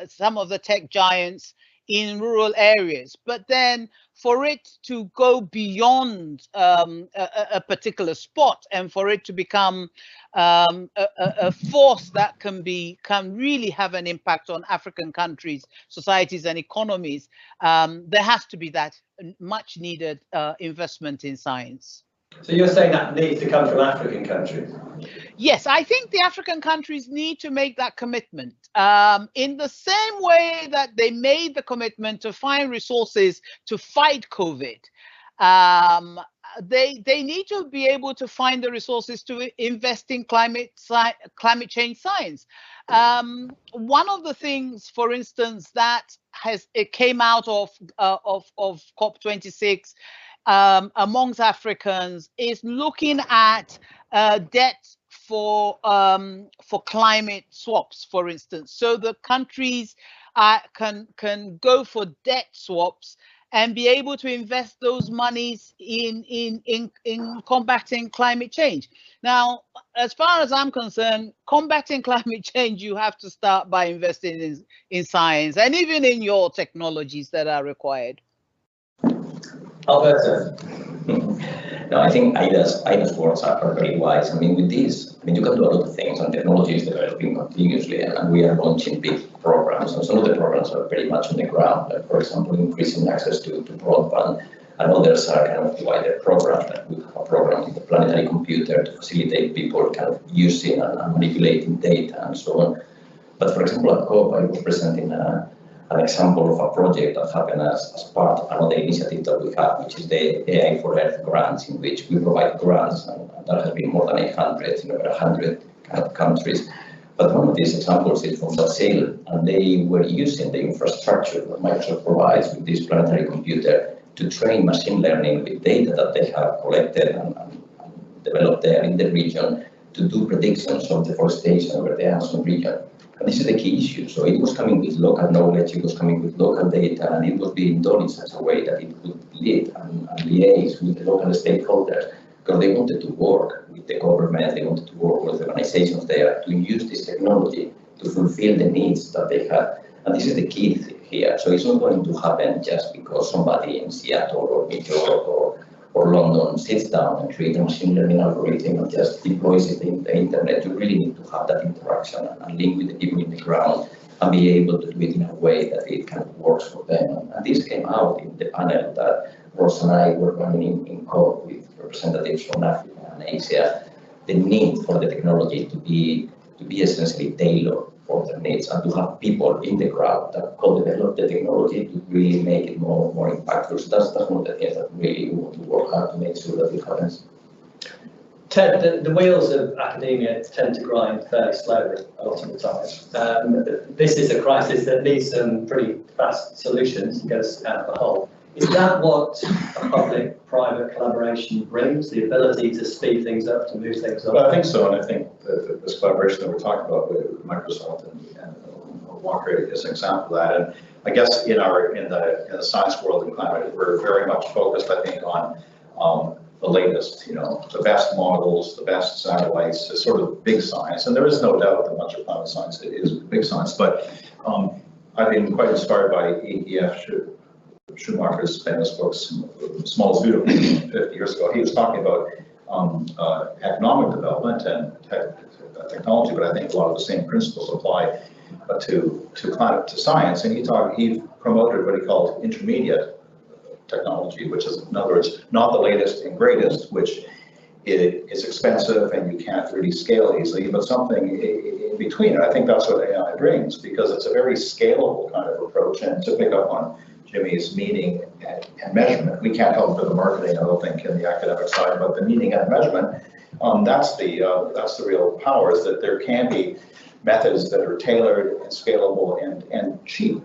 Speaker 8: some of the tech giants in rural areas. But then for it to go beyond a particular spot and for it to become a force that can really have an impact on African countries, societies and economies, there has to be that much needed investment in science.
Speaker 7: So you're saying that needs to come from African countries?
Speaker 8: Yes, I think the African countries need to make that commitment in the same way that they made the commitment to find resources to fight COVID. They need to be able to find the resources to invest in climate change science. One of the things, for instance, that came out of COP26 amongst Africans is looking at debt for climate swaps, for instance. So the countries can go for debt swaps and be able to invest those monies in combating climate change. Now, as far as I'm concerned, combating climate change, you have to start by investing in science and even in your technologies that are required.
Speaker 7: Alberto.
Speaker 9: No, I think Ida's words are very wise. I mean, with this, you can do a lot of things, and technology is developing continuously, and we are launching big programs, and some of the programs are very much on the ground. Like, for example, increasing access to broadband, and others are kind of wider programs. Like we have a program with the planetary computer to facilitate people kind of using and manipulating data and so on. But for example, at COP, I was presenting an example of a project that happened as part of another initiative that we have, which is the AI for Earth grants, in which we provide grants, and that has been more than 800 in over 100 kind of countries. But one of these examples is from Brazil, and they were using the infrastructure that Microsoft provides with this planetary computer to train machine learning with data that they have collected and developed there in the region to do predictions of deforestation over the Amazon region. And this is the key issue. So it was coming with local knowledge, it was coming with local data, and it was being done in such a way that it could lead and liaise with the local stakeholders, because they wanted to work with the government, they wanted to work with organizations there to use this technology to fulfill the needs that they had. And this is the key here. So it's not going to happen just because somebody in Seattle or New York or London sits down and creates a machine learning algorithm and just deploys it in the internet. You really need to have that interaction and link with the people in the ground and be able to do it in a way that it kind of works for them. And this came out in the panel that Ross and I were running in COP with representatives from Africa and Asia. The need for the technology to be essentially tailored for their needs and to have people in the crowd that co-develop the technology to really make it more impactful. So that's one of the things that really we want to work hard to make sure that it happens.
Speaker 7: Ted, the wheels of academia tend to grind fairly slowly a lot of the time. This is a crisis that needs some pretty fast solutions to get us out of the hole. Is that what a public-private collaboration brings, the ability to speed things up, to move things on?
Speaker 10: Well, I think so, and I think this collaboration that we're talking about with Microsoft and Walker is an example of that. And I guess in the science world and climate, we're very much focused, I think, on the latest, the best models, the best satellites, it's sort of big science. And there is no doubt that much of climate science is big science, but I've been quite inspired by E.F. Schumacher's famous books, Small is Beautiful, 50 years ago. He was talking about economic development and technology, but I think a lot of the same principles apply to science. And he promoted what he called intermediate technology, which is, in other words, not the latest and greatest, which is expensive and you can't really scale easily, but something in between. And I think that's what AI brings, because it's a very scalable kind of approach. And to pick up on Jimmy's meaning and measurement, we can't help for the marketing, I don't think, in the academic side, but the meaning and measurement, that's the real power, is that there can be methods that are tailored and scalable and cheap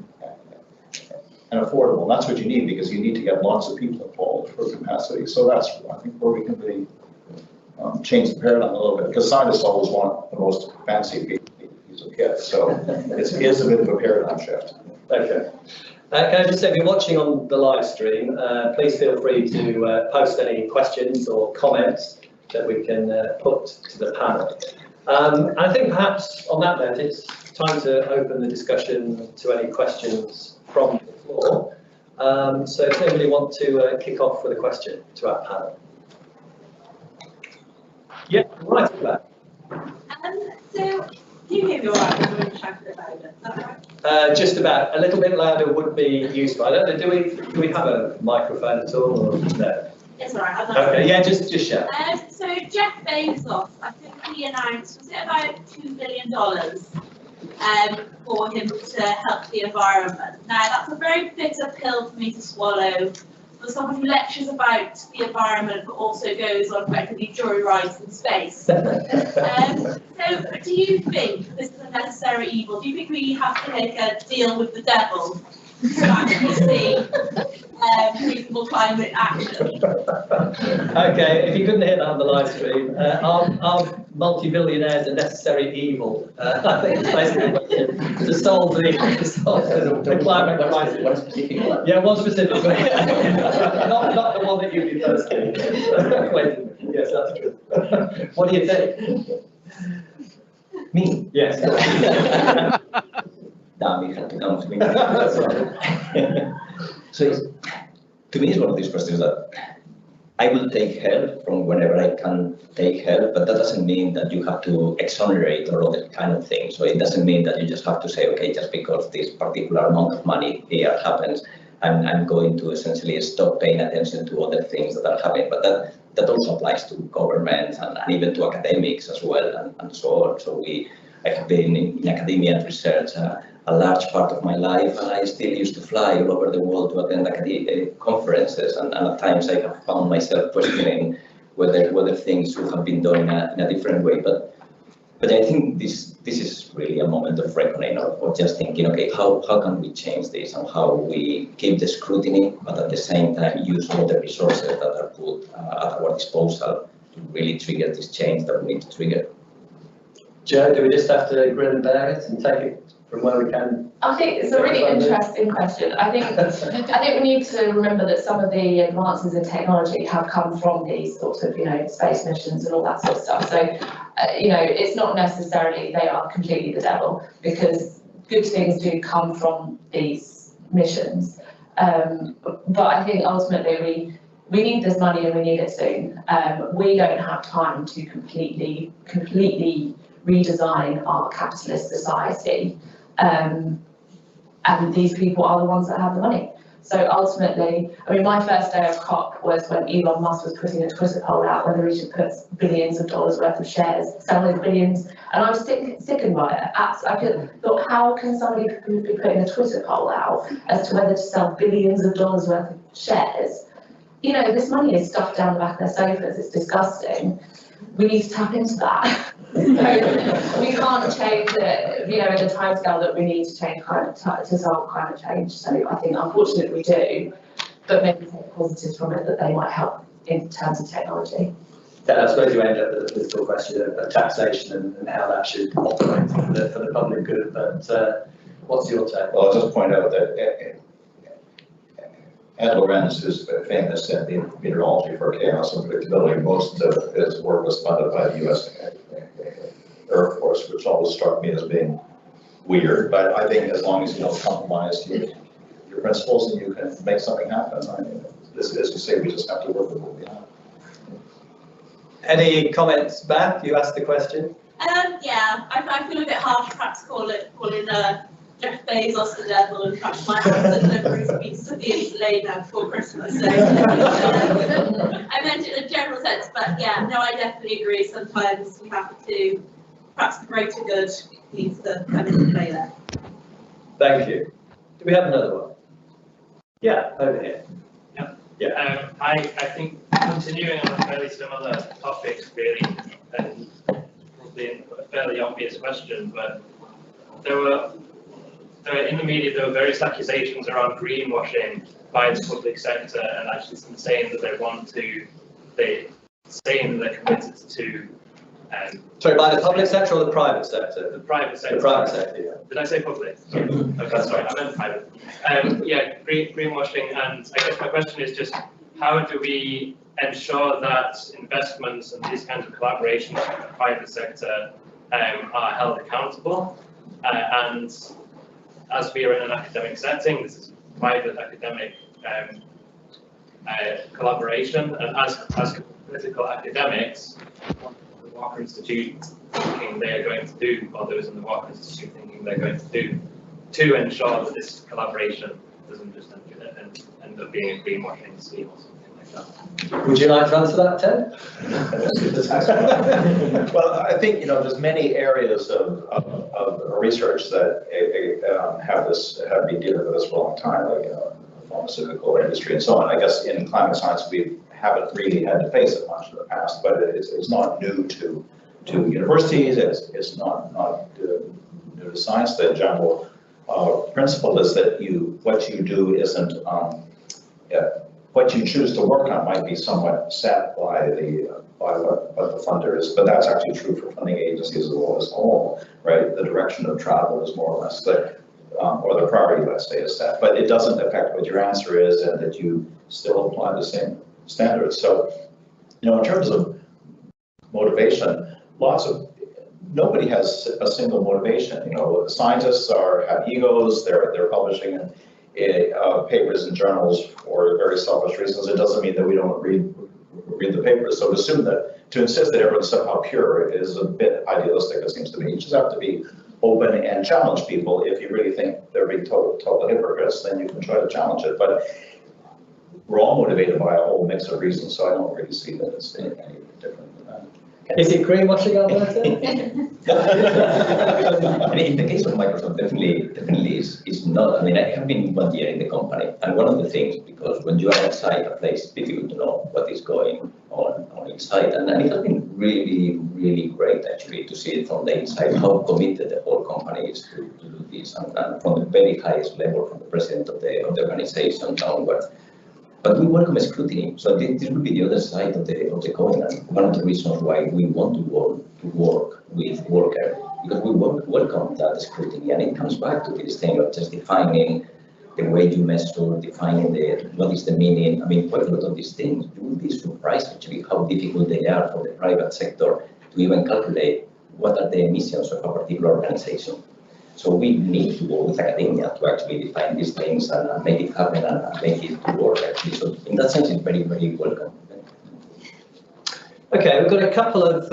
Speaker 10: and affordable. And that's what you need, because you need to get lots of people involved for capacity. So that's, I think, where we can really change the paradigm a little bit, because scientists always want the most fancy piece of kit. So it is a bit of a paradigm shift.
Speaker 7: Okay. Can I just say, if you're watching on the live stream, please feel free to post any questions or comments that we can put to the panel. And I think perhaps on that note, it's time to open the discussion to any questions from the floor. So if anybody want to kick off with a question to our panel. Yeah, right at the back.
Speaker 1: So, do you hear me all right? I'm going to shout it about it. Is that right?
Speaker 7: Just about. A little bit louder would be useful. I don't know, do we have a microphone at all, or no?
Speaker 1: It's all right.
Speaker 7: Okay, yeah, just shout.
Speaker 1: So Jeff Bezos, I think he announced, was it about $2 billion for him to help the environment? Now, that's a very bitter pill for me to swallow, for someone who lectures about the environment but also goes on effectively jury rides in space. So do you think this is a necessary evil? Do you think we have to make a deal with the devil to actually see reasonable climate action?
Speaker 7: Okay, if you couldn't hear that on the live stream, are multi-billionaires a necessary evil? I think it's basically to solve the climate crisis.
Speaker 9: One specific one.
Speaker 7: Yeah, one specific one. not the one that you'd be first to. Wait, yes, that's true. What do you think?
Speaker 9: Me?
Speaker 7: Yes.
Speaker 9: Damn, you had to come to me. So to me, it's one of these questions that I will take help from whenever I can take help, but that doesn't mean that you have to exonerate or other kind of thing. So it doesn't mean that you just have to say, okay, just because this particular amount of money here happens, I'm going to essentially stop paying attention to other things that are happening. But that also applies to government and even to academics as well, and so on. So I have been in academia and research a large part of my life, and I still used to fly all over the world to attend academic conferences, and at times I have found myself questioning whether things should have been done in a different way. But I think this is really a moment of reckoning, of just thinking, okay, how can we change this, and how we keep the scrutiny, but at the same time use all the resources that are put at our disposal to really trigger this change that we need to trigger.
Speaker 7: Joe, do we just have to grin and bear it and take it from where we can?
Speaker 11: I think it's a really interesting question. I think we need to remember that some of the advances in technology have come from these sorts of, space missions and all that sort of stuff. So, it's not necessarily they are completely the devil, because good things do come from these missions. But I think ultimately we need this money and we need it soon. We don't have time to completely redesign our capitalist society. And these people are the ones that have the money. So ultimately, my first day of COP was when Elon Musk was putting a Twitter poll out whether he should put billions of dollars worth of shares, sell those billions, and I was sickened by it. I thought, how can somebody be putting a Twitter poll out as to whether to sell billions of dollars worth of shares? This money is stuffed down the back of their sofas. It's disgusting. We need to tap into that. So we can't change it, in the timescale that we need to change to solve climate change. So I think, unfortunately, we do, but maybe take positives from it that they might help in terms of technology.
Speaker 7: Yeah, I suppose you end up with the political question of taxation and how that should operate for the public good. But what's your take?
Speaker 10: Well, I'll just point out that Ed Lorenz, who's famous in the meteorology for chaos and predictability, most of his work was funded by the U.S. Air Force, which always struck me as being weird. But I think as long as you don't compromise your principles and you can make something happen, as you say, we just have to work with what we have.
Speaker 7: Any comments, Beth? You asked the question.
Speaker 1: Yeah, I feel a bit harsh perhaps calling Jeff Bezos the devil, and perhaps my answer delivery speech severely delayed now before Christmas. So I meant it in a general sense, but yeah, no, I definitely agree. Sometimes we have to, perhaps the greater good needs to come into play there.
Speaker 7: Thank you. Do we have another one? Yeah, over here.
Speaker 12: Yeah. I think continuing on a fairly similar topic, really, and probably a fairly obvious question, but in the media there were various accusations around greenwashing by the public sector, and actually some saying that they're committed to.
Speaker 7: Sorry, by the public sector or the private sector?
Speaker 12: The private sector.
Speaker 7: The private sector, yeah.
Speaker 12: Did I say public? Okay, sorry, I meant private. Yeah, greenwashing, and I guess my question is just, how do we ensure that investments and these kinds of collaborations with the private sector are held accountable? And as we are in an academic setting, this is private academic collaboration, and as political academics, the Walker Institute thinking they are going to do, or those in the Walker Institute thinking they're going to do, to ensure that this collaboration doesn't just end up being a greenwashing scheme or something like that.
Speaker 7: Would you like to answer that, Ted?
Speaker 10: Well, I think, there's many areas of research that have been dealing with this for a long time, like pharmaceutical industry and so on. I guess in climate science we haven't really had to face it much in the past, but it's not new to universities. It's not new to science. The general principle is that what you do isn't what you choose to work on might be somewhat set by what the funder is, but that's actually true for funding agencies as well as whole, right? The direction of travel is more or less or the priority, let's say, is set, but it doesn't affect what your answer is, and that you still apply the same standards. So, in terms of motivation, nobody has a single motivation. Scientists have egos. They're publishing papers in journals for very selfish reasons. It doesn't mean that we don't read the papers. So to insist that everyone's somehow pure is a bit idealistic, it seems to me. You just have to be open and challenge people. If you really think they're being total hypocrites, then you can try to challenge it. But we're all motivated by a whole mix of reasons, so I don't really see that it's any different than that.
Speaker 7: Is it greenwashing, Alberta?
Speaker 9: I mean, in the case of Microsoft, definitely is not. I mean, I have been 1 year in the company, and one of the things, because when you are outside a place, it's difficult to know what is going on inside, and it has been really, really great actually to see it from the inside how committed the whole company is to do this, and from the very highest level, from the president of the organization downwards. But we welcome scrutiny, so this will be the other side of the coin, and one of the reasons why we want to work with workers, because we welcome that scrutiny, and it comes back to this thing of just defining the way you measure, defining what is the meaning. I mean, quite a lot of these things, you will be surprised actually how difficult they are for the private sector to even calculate what are the emissions of a particular organization. So we need to work with academia to actually define these things and make it happen and make it work actually. So in that sense, it's very, very welcome.
Speaker 7: Okay, we've got a couple of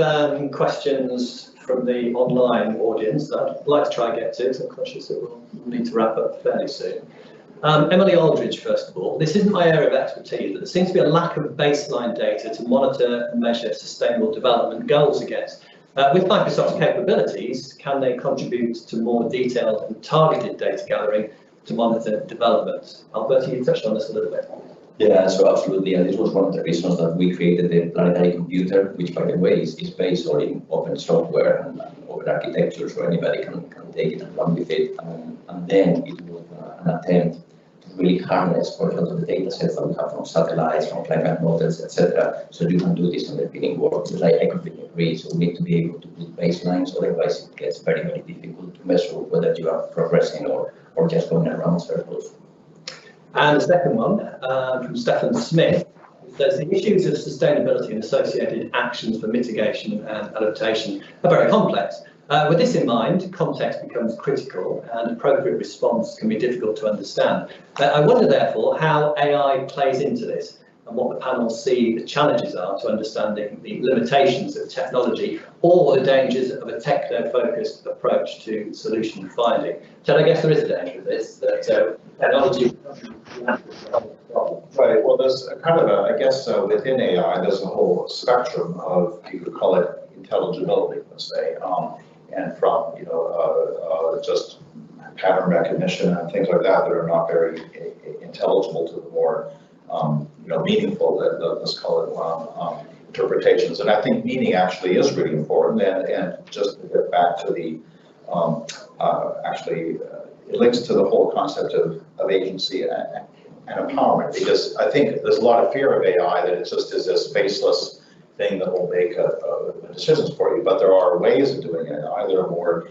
Speaker 7: questions from the online audience that I'd like to try and get to, because I'm conscious that we'll need to wrap up fairly soon. Emily Aldridge, first of all, this isn't my area of expertise, but there seems to be a lack of baseline data to monitor and measure sustainable development goals against. With Microsoft's capabilities, can they contribute to more detailed and targeted data gathering to monitor development? Alberta, you touched on this a little bit.
Speaker 9: Yeah, so absolutely, and this was one of the reasons that we created the planetary computer, which, by the way, is based on open software and open architecture, so anybody can take it and run with it. And then it was an attempt to really harness, for example, the data sets that we have from satellites, from climate models, etc. So you can do this underpinning work, because I completely agree. So we need to be able to put baselines, otherwise it gets very, very difficult to measure whether you are progressing or just going around circles.
Speaker 7: And the second one, from Stephen Smith, says the issues of sustainability and associated actions for mitigation and adaptation are very complex. With this in mind, context becomes critical and appropriate response can be difficult to understand. I wonder, therefore, how AI plays into this. and what the panel see the challenges are to understanding the limitations of technology or the dangers of a techno-focused approach to solution finding. So I guess there is a danger of this, that technology.
Speaker 10: Right, well, there's a kind of a, I guess within AI, there's a whole spectrum of, you could call it intelligibility, let's say, and from, just pattern recognition and things like that that are not very intelligible to the more, meaningful, let's call it, interpretations. And I think meaning actually is really important. And just to get back to the, it links to the whole concept of agency and empowerment, because I think there's a lot of fear of AI that it just is this faceless thing that will make decisions for you. But there are ways of doing it that are more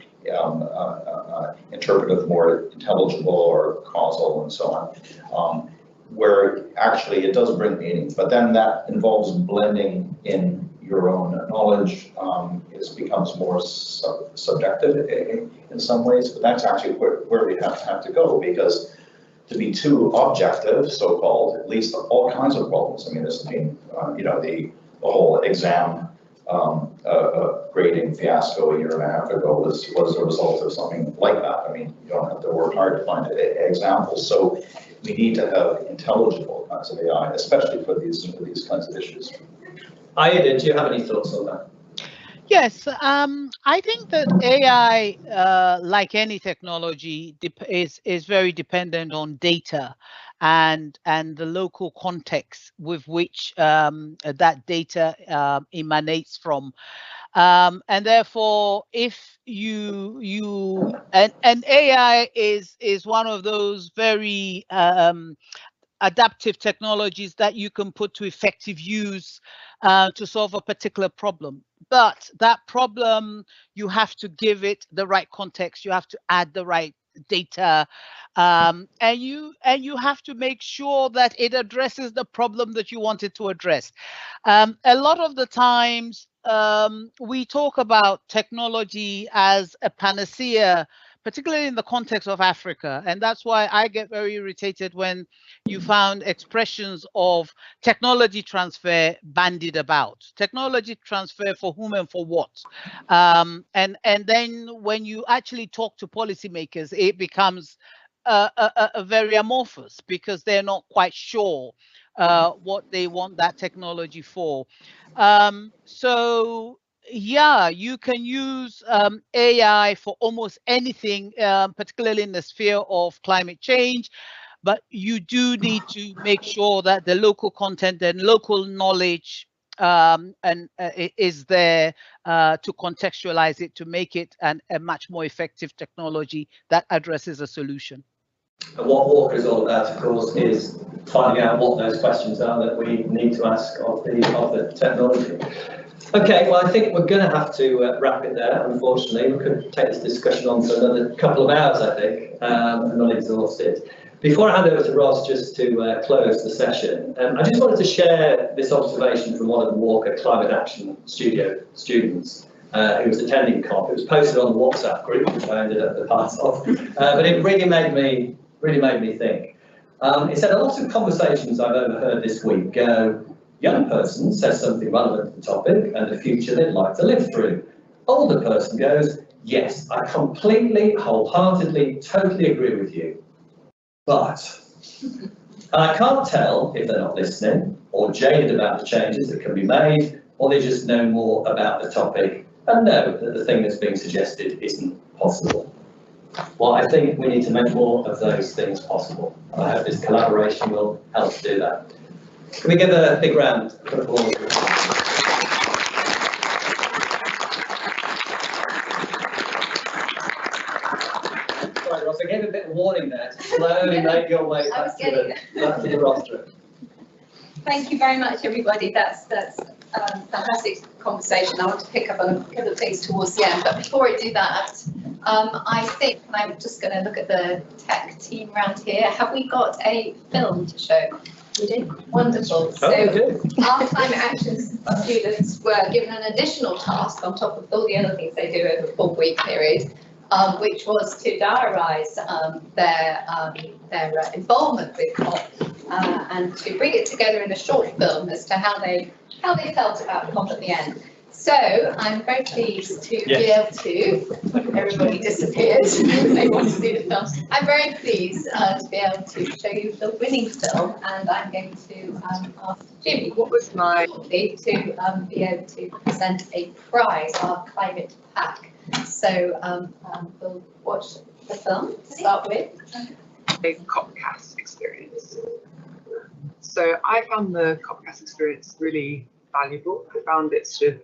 Speaker 10: interpretive, more intelligible or causal and so on, where actually it does bring meaning. But then that involves blending in your own knowledge. It becomes more subjective in some ways, but that's actually where we have to go, because to be too objective, so-called, at least all kinds of problems. I mean, the whole exam grading fiasco a year and a half ago was a result of something like that. I mean, you don't have to work hard to find examples. So we need to have intelligible kinds of AI, especially for these kinds of issues.
Speaker 7: Aida, do you have any thoughts on that?
Speaker 8: Yes, I think that AI, like any technology, is very dependent on data and the local context with which that data emanates from. And therefore, if and AI is one of those very adaptive technologies that you can put to effective use to solve a particular problem. But that problem, you have to give it the right context. You have to add the right data, and you have to make sure that it addresses the problem that you want it to address. A lot of the times we talk about technology as a panacea, particularly in the context of Africa. And that's why I get very irritated when you found expressions of technology transfer bandied about. Technology transfer for whom and for what? And then when you actually talk to policymakers, it becomes a very amorphous, because they're not quite sure what they want that technology for. So yeah, you can use AI for almost anything, particularly in the sphere of climate change, but you do need to make sure that the local content and local knowledge is there to contextualize it, to make it a much more effective technology that addresses a solution.
Speaker 7: And what Walker is all about, of course, is finding out what those questions are that we need to ask of the technology. Okay, well, I think we're going to have to wrap it there, unfortunately. We could take this discussion on for another couple of hours, I think, and not exhaust it. Before I hand over to Ross, just to close the session, I just wanted to share this observation from one of the Walker Climate Action Studio students who was attending COP. It was posted on the WhatsApp group, which I ended up the part of, but it really made me think. It said, a lot of conversations I've overheard this week go, young person says something relevant to the topic and the future they'd like to live through. Older person goes, yes, I completely, wholeheartedly, totally agree with you. But, and I can't tell if they're not listening or jaded about the changes that can be made, or they just know more about the topic and know that the thing that's being suggested isn't possible. Well, I think we need to make more of those things possible. I hope this collaboration will help do that. Can we give a big round of applause? Sorry, Ross, I gave a bit of warning there to slowly make your way back to the rostrum.
Speaker 2: Thank you very much, everybody. That's fantastic conversation. I want to pick up on a couple of things towards the end, but before I do that, I think, and I'm just going to look at the tech team around here. Have we got a film to show? We do. Wonderful. So our climate action students were given an additional task on top of all the other things they do over a 4-week period which was to diarise their involvement with COP and to bring it together in a short film as to how they felt about COP at the end. So I'm very pleased to be able to, everybody disappeared, they want to see the film. I'm very pleased to be able to show you the winning film, and I'm going to ask Jimmy, what was my to be able to present a prize, our climate pack. So we'll watch the film to start with.
Speaker 13: A COPcast experience. So I found the COPcast experience really valuable. I found it sort of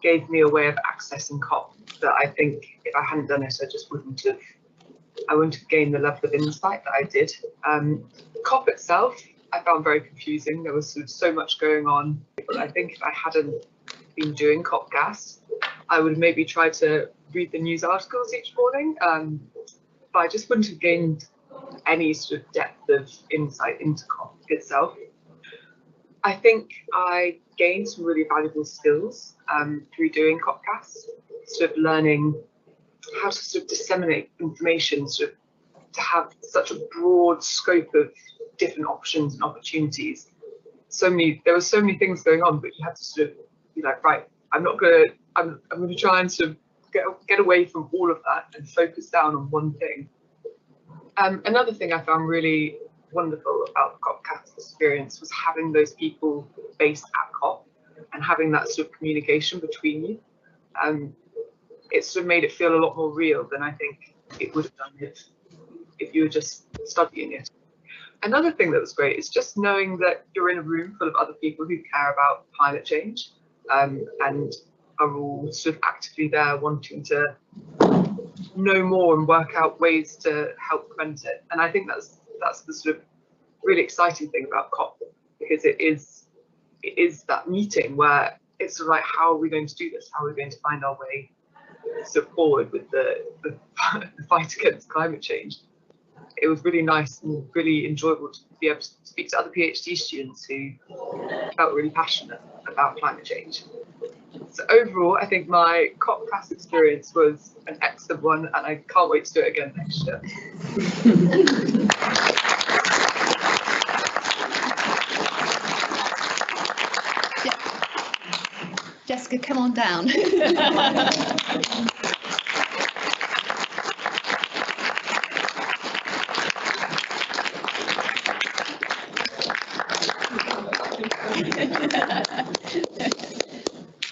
Speaker 13: gave me a way of accessing COP that I think if I hadn't done it, I wouldn't have gained the level of insight that I did. COP itself, I found very confusing. There was sort of so much going on. But I think if I hadn't been doing COPcast, I would maybe try to read the news articles each morning, but I just wouldn't have gained any sort of depth of insight into COP itself. I think I gained some really valuable skills through doing COPcast, sort of learning how to sort of disseminate information, sort of to have such a broad scope of different options and opportunities. There were so many things going on, but you had to sort of be like, right, I'm going to try and sort of get away from all of that and focus down on one thing. Another thing I found really wonderful about the COPcast experience was having those people based at COP and having that sort of communication between you. It sort of made it feel a lot more real than I think it would have done if you were just studying it. Another thing that was great is just knowing that you're in a room full of other people who care about climate change and are all sort of actively there wanting to know more and work out ways to help prevent it. And I think that's the sort of really exciting thing about COP, because it is that meeting where it's sort of like, how are we going to do this? How are we going to find our way sort of forward with the fight against climate change? It was really nice and really enjoyable to be able to speak to other PhD students who felt really passionate about climate change. So overall, I think my COPcast experience was an excellent one, and I can't wait to do it again next year.
Speaker 2: Jessica, come on down.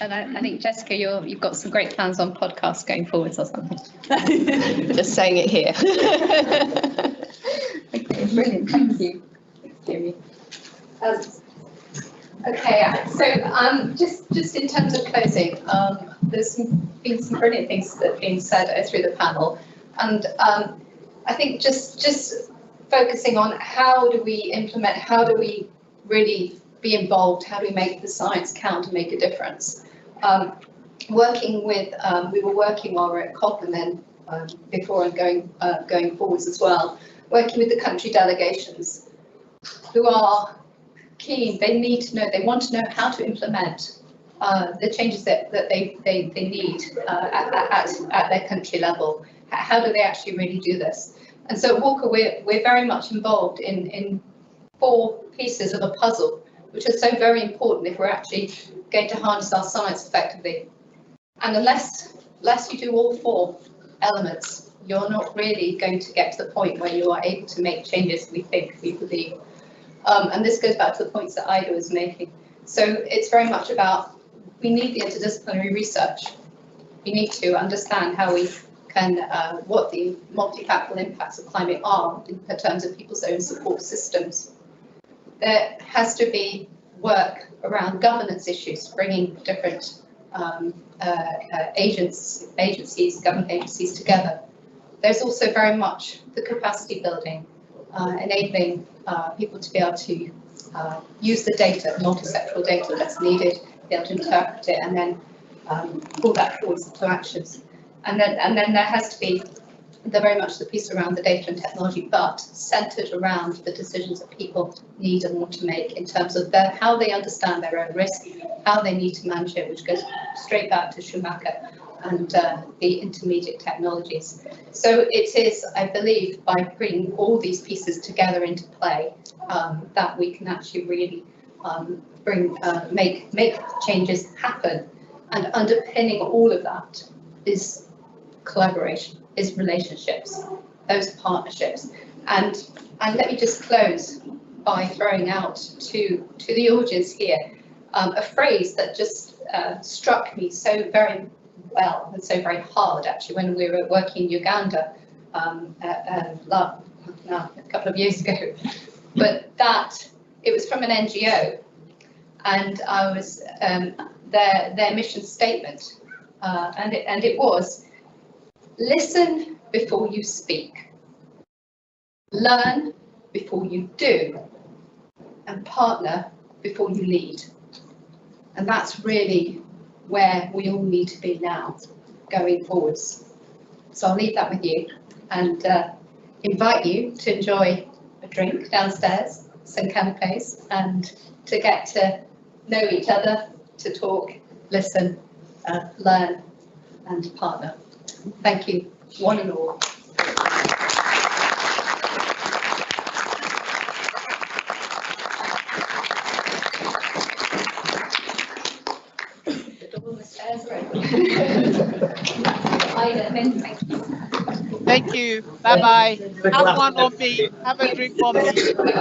Speaker 2: And I think, Jessica, you've got some great plans on podcasts going forwards or something.
Speaker 5: Just saying it here.
Speaker 2: Okay, brilliant. Thank you. Thanks, Jamie. Okay, so just in terms of closing, there's been some brilliant things that have been said through the panel, and I think just focusing on how do we implement, how do we really be involved, how do we make the science count and make a difference? Working with, we were working while we were at COP, and then before and going forwards as well, working with the country delegations who are keen. They need to know, they want to know how to implement the changes that they need at their country level. How do they actually really do this? And so at Walker, we're very much involved in 4 pieces of a puzzle, which are so very important if we're actually going to harness our science effectively. And unless you do all 4 elements, you're not really going to get to the point where you are able to make changes we believe. And this goes back to the points that Ida was making. So it's very much about, we need the interdisciplinary research. We need to understand how we can, what the multifactorial impacts of climate are in terms of people's own support systems. There has to be work around governance issues, bringing different agencies, government agencies together. There's also very much the capacity building, enabling people to be able to use the data, multi-sectoral data that's needed, be able to interpret it, and then pull that forward to actions. And then there has to be very much the piece around the data and technology, but centered around the decisions that people need and want to make in terms of how they understand their own risk, how they need to manage it, which goes straight back to Schumacher. and the intermediate technologies. So it is, I believe, by bringing all these pieces together into play that we can actually really make changes happen. And underpinning all of that is collaboration, is relationships, those partnerships. And let me just close by throwing out to the audience here a phrase that just struck me so very well and so very hard actually when we were working in Uganda a couple of years ago. But that it was from an NGO, and I was their mission statement, and it was: listen before you speak, learn before you do, and partner before you lead. And that's really where we all need to be now, going forwards. So I'll leave that with you and invite you to enjoy a drink downstairs, some canapes, and to get to know each other, to talk, listen, learn, and partner. Thank you, one and all.
Speaker 8: Thank you. Bye bye. Have one on me. Have a drink on me.